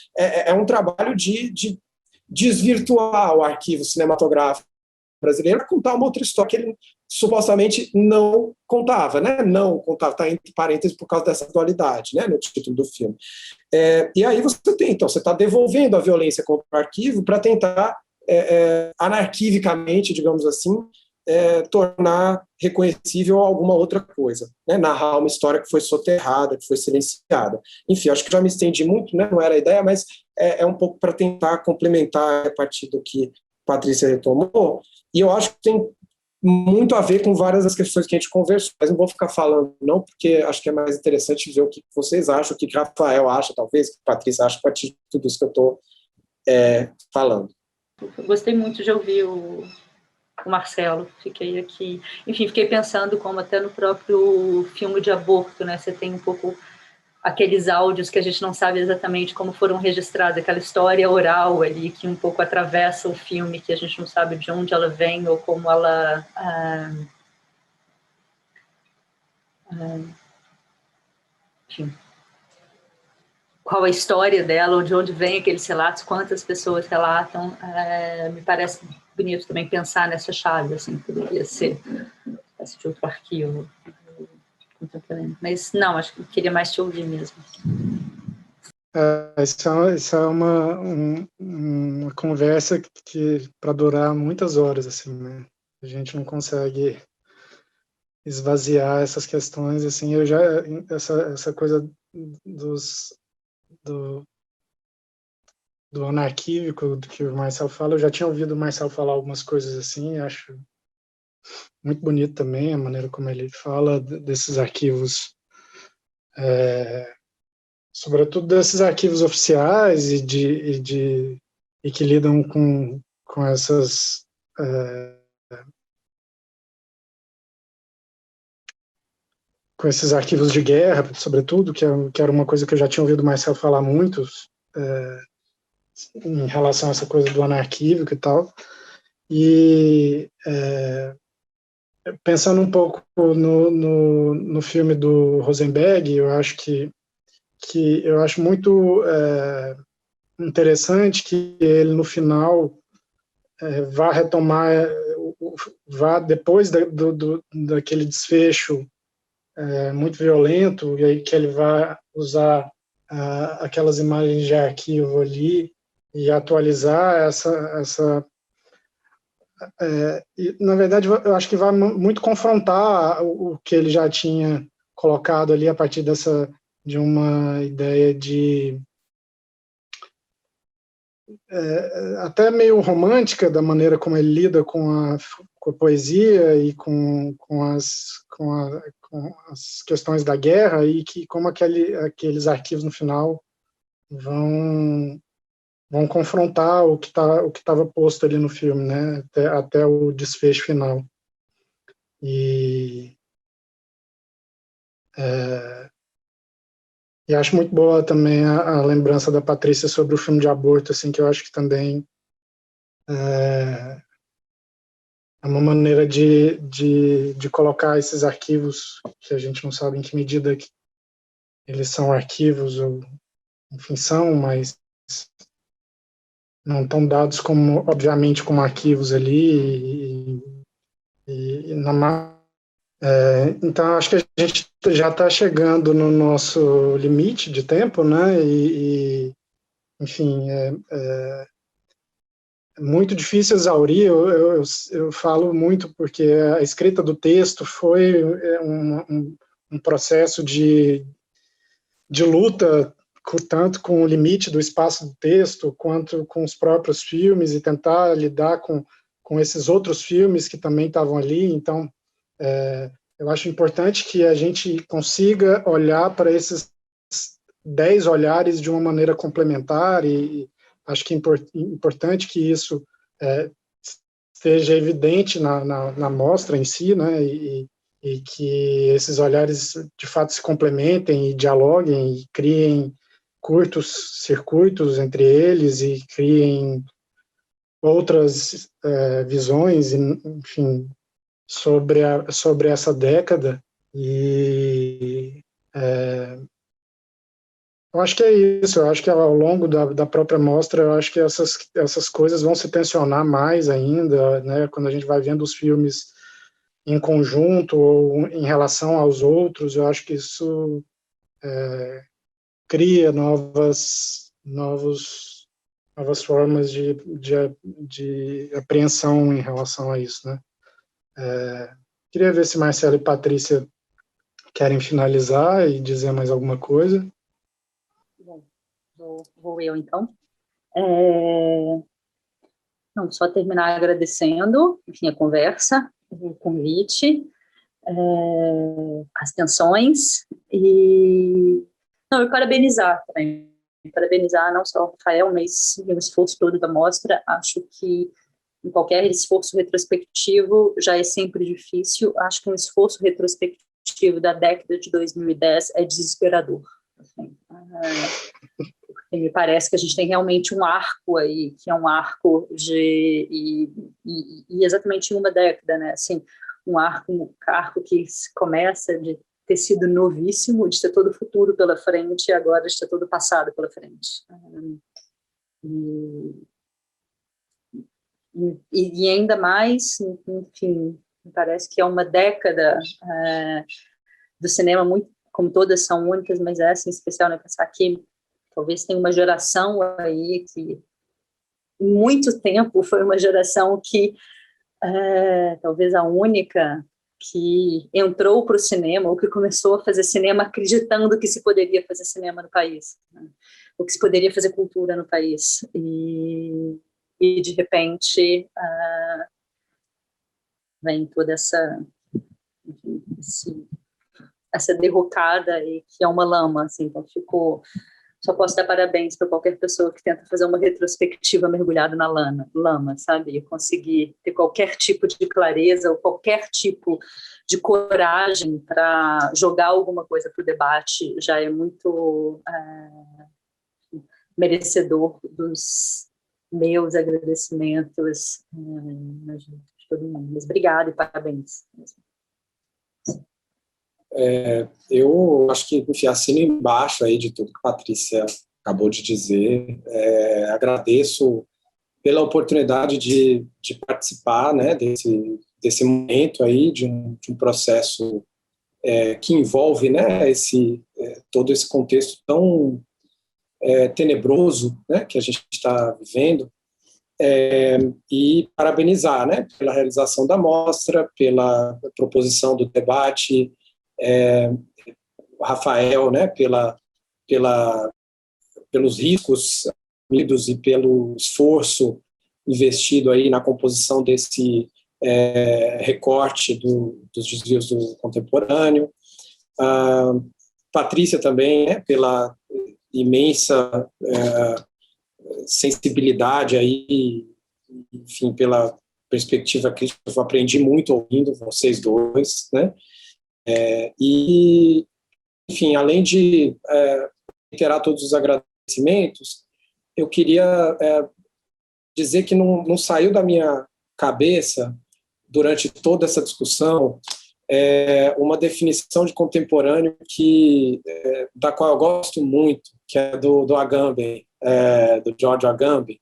Speaker 3: um trabalho de desvirtuar o arquivo cinematográfico brasileiro para contar uma outra história que ele supostamente não contava, né? Não contava, está entre parênteses por causa dessa dualidade, né? No título do filme. E aí você está devolvendo a violência contra o arquivo para tentar anarquivicamente, digamos assim, tornar reconhecível alguma outra coisa, né? Narrar uma história que foi soterrada, que foi silenciada. Enfim, acho que já me estendi muito, né? Não era a ideia, mas é um pouco para tentar complementar a partir do que Patrícia retomou, e eu acho que tem muito a ver com várias das questões que a gente conversou, mas não vou ficar falando não, porque acho que é mais interessante ver o que vocês acham, o que Rafael acha, talvez, o que Patrícia acha, a partir de tudo isso que eu estou falando.
Speaker 4: Eu gostei muito de ouvir o Marcelo, fiquei pensando como até no próprio filme de aborto, né, você tem um pouco aqueles áudios que a gente não sabe exatamente como foram registrados, aquela história oral ali que um pouco atravessa o filme, que a gente não sabe de onde ela vem ou como ela enfim, qual a história dela, ou de onde vem aqueles relatos, quantas pessoas relatam. Me parece bonito também pensar nessa chave, assim, poderia ser de outro arquivo contemporâneo. Mas não, acho que eu queria mais te ouvir mesmo.
Speaker 2: Isso é uma conversa que para durar muitas horas, assim, né? A gente não consegue esvaziar essas questões, assim. Essa coisa do anarquívico, do que o Marcel fala, eu já tinha ouvido o Marcel falar algumas coisas assim, acho muito bonito também a maneira como ele fala desses arquivos, sobretudo desses arquivos oficiais e que lidam com essas com esses arquivos de guerra, sobretudo, que era uma coisa que eu já tinha ouvido o Marcel falar muito em relação a essa coisa do anarquívico e tal. E pensando um pouco no filme do Rosenberg, eu acho que eu acho muito interessante que ele no final vá retomar, vá depois daquele desfecho muito violento, e aí que ele vai usar aquelas imagens de arquivo ali e atualizar essa e, na verdade, eu acho que vai muito confrontar o que ele já tinha colocado ali a partir de uma ideia de até meio romântica da maneira como ele lida com a poesia e com as questões da guerra, e que como aqueles arquivos no final vão vão confrontar o que estava posto ali no filme, né? Até o desfecho final. E acho muito boa também a lembrança da Patrícia sobre o filme de aborto, assim, que eu acho que também é uma maneira de colocar esses arquivos, que a gente não sabe em que medida que eles são arquivos, ou enfim, são, mas não estão dados como, obviamente, como arquivos ali, então acho que a gente já está chegando no nosso limite de tempo, né? Enfim, é muito difícil exaurir. Eu falo muito porque a escrita do texto foi um processo de luta, tanto com o limite do espaço do texto, quanto com os próprios filmes, e tentar lidar com esses outros filmes que também estavam ali. Então, eu acho importante que a gente consiga olhar para esses 10 olhares de uma maneira complementar, e acho que é importante que isso esteja evidente na mostra em si, né? E que esses olhares de fato se complementem e dialoguem e criem curtos circuitos entre eles e criem outras visões, enfim, sobre essa década. E eu acho que é isso. Eu acho que ao longo da própria mostra, eu acho que essas coisas vão se tensionar mais ainda, né? Quando a gente vai vendo os filmes em conjunto ou em relação aos outros, eu acho que isso cria novas formas de apreensão em relação a isso, né? Queria ver se Marcelo e Patrícia querem finalizar e dizer mais alguma coisa.
Speaker 4: Bom, vou eu, então. Não, só terminar agradecendo, enfim, a conversa, o convite, as tensões, e parabenizar também. Parabenizar não só o Rafael, mas o esforço todo da mostra. Acho que em qualquer esforço retrospectivo já é sempre difícil. Acho que um esforço retrospectivo da década de 2010 é desesperador. Assim, porque me parece que a gente tem realmente um arco aí, que é um arco e exatamente em uma década, né? Assim, um arco que começa de ter sido novíssimo, de ter todo o futuro pela frente, e agora de ter todo o passado pela frente. E ainda mais, enfim, me parece que é uma década do cinema, muito, como todas são únicas, mas essa em especial, né, pensar que talvez tenha uma geração aí que, em muito tempo, foi uma geração que, talvez a única, que entrou para o cinema, ou que começou a fazer cinema acreditando que se poderia fazer cinema no país, né? Ou que se poderia fazer cultura no país. E de repente, vem toda essa derrocada, e que é uma lama, assim. Então só posso dar parabéns para qualquer pessoa que tenta fazer uma retrospectiva mergulhada na lama, sabe? E conseguir ter qualquer tipo de clareza ou qualquer tipo de coragem para jogar alguma coisa para o debate já é muito merecedor dos meus agradecimentos de todo mundo. Mas obrigada e parabéns.
Speaker 3: Eu acho que, enfim, assino embaixo aí de tudo que a Patrícia acabou de dizer. Agradeço pela oportunidade de participar, né, desse momento aí, de um processo que envolve, né, todo esse contexto tão tenebroso, né, que a gente está vivendo. E parabenizar, né, pela realização da mostra, pela proposição do debate, Rafael, né, pelos riscos assumidos e pelo esforço investido aí na composição desse recorte dos desvios do contemporâneo. Patrícia também, né, pela imensa sensibilidade aí, enfim, pela perspectiva crítica. Eu aprendi muito ouvindo vocês dois, né? E, enfim, além de reiterar todos os agradecimentos, eu queria dizer que não saiu da minha cabeça, durante toda essa discussão, uma definição de contemporâneo da qual eu gosto muito, que é do Agamben, do George Agamben.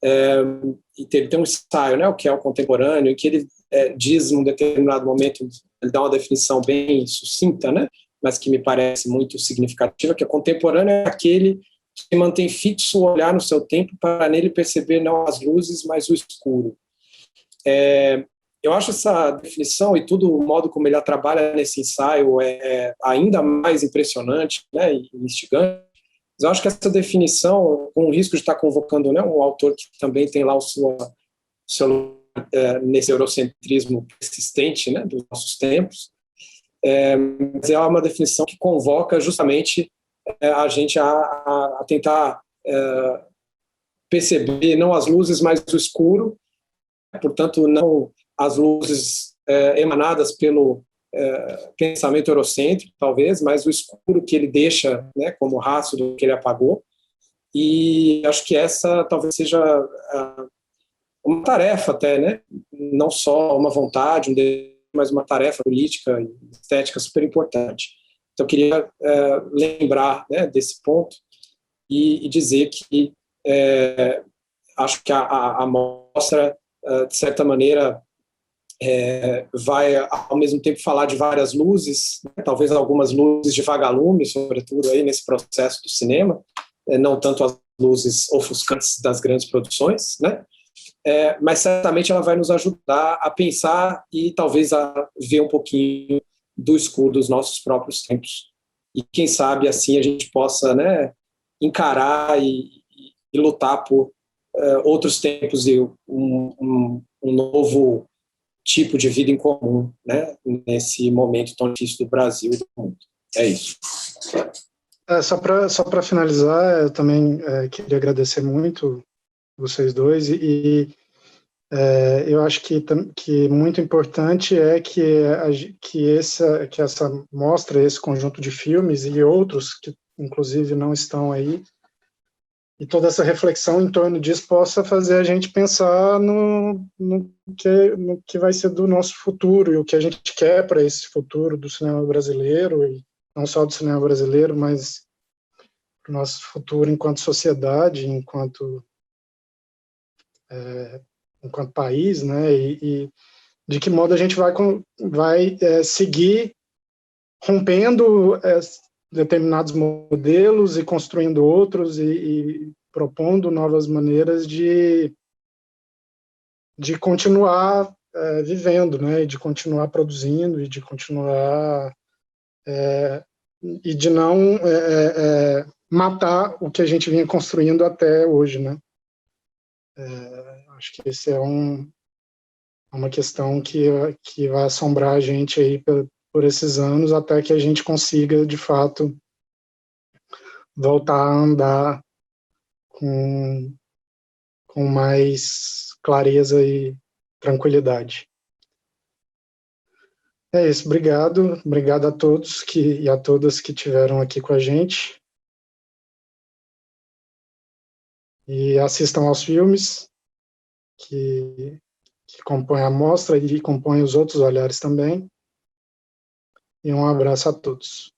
Speaker 3: E ele tem um ensaio, né, o que é o contemporâneo, em que ele diz, num determinado momento, ele dá uma definição bem sucinta, né, mas que me parece muito significativa, que é contemporâneo é aquele que mantém fixo o olhar no seu tempo para nele perceber não as luzes, mas o escuro. Eu acho essa definição e tudo o modo como ele trabalha nesse ensaio ainda mais impressionante, né, e instigante. Mas eu acho que essa definição, com o risco de estar convocando, né, um autor que também tem lá o seu nesse eurocentrismo persistente, né, dos nossos tempos, mas é uma definição que convoca justamente a gente a tentar perceber não as luzes, mas o escuro, portanto, não as luzes emanadas pelo pensamento eurocêntrico, talvez, mas o escuro que ele deixa, né, como rastro do que ele apagou. E acho que essa talvez seja uma tarefa até, né, não só uma vontade, mas uma tarefa política e estética super importante. Então, eu queria lembrar, né, desse ponto e dizer que acho que a mostra, de certa maneira, vai, ao mesmo tempo, falar de várias luzes, né, talvez algumas luzes de vagalume, sobretudo aí nesse processo do cinema, não tanto as luzes ofuscantes das grandes produções, né, mas certamente ela vai nos ajudar a pensar e talvez a ver um pouquinho do escuro dos nossos próprios tempos. E quem sabe assim a gente possa, né, encarar e lutar por outros tempos e um novo tipo de vida em comum, né, nesse momento tão difícil do Brasil e do mundo. É isso.
Speaker 2: Só para finalizar, eu também queria agradecer muito vocês dois e eu acho que muito importante é que essa mostra, esse conjunto de filmes e outros que inclusive não estão aí, e toda essa reflexão em torno disso possa fazer a gente pensar no que vai ser do nosso futuro e o que a gente quer para esse futuro do cinema brasileiro, e não só do cinema brasileiro, mas para o nosso futuro enquanto sociedade, enquanto país, né, e de que modo a gente vai seguir rompendo determinados modelos e construindo outros e propondo novas maneiras de continuar vivendo, né, de continuar produzindo e de continuar e de não matar o que a gente vinha construindo até hoje, né. Acho que esse é uma questão que vai assombrar a gente aí por esses anos, até que a gente consiga, de fato, voltar a andar com mais clareza e tranquilidade. É isso, obrigado a todos e a todas que estiveram aqui com a gente. E assistam aos filmes que compõem a mostra e compõem os outros olhares também. E um abraço a todos.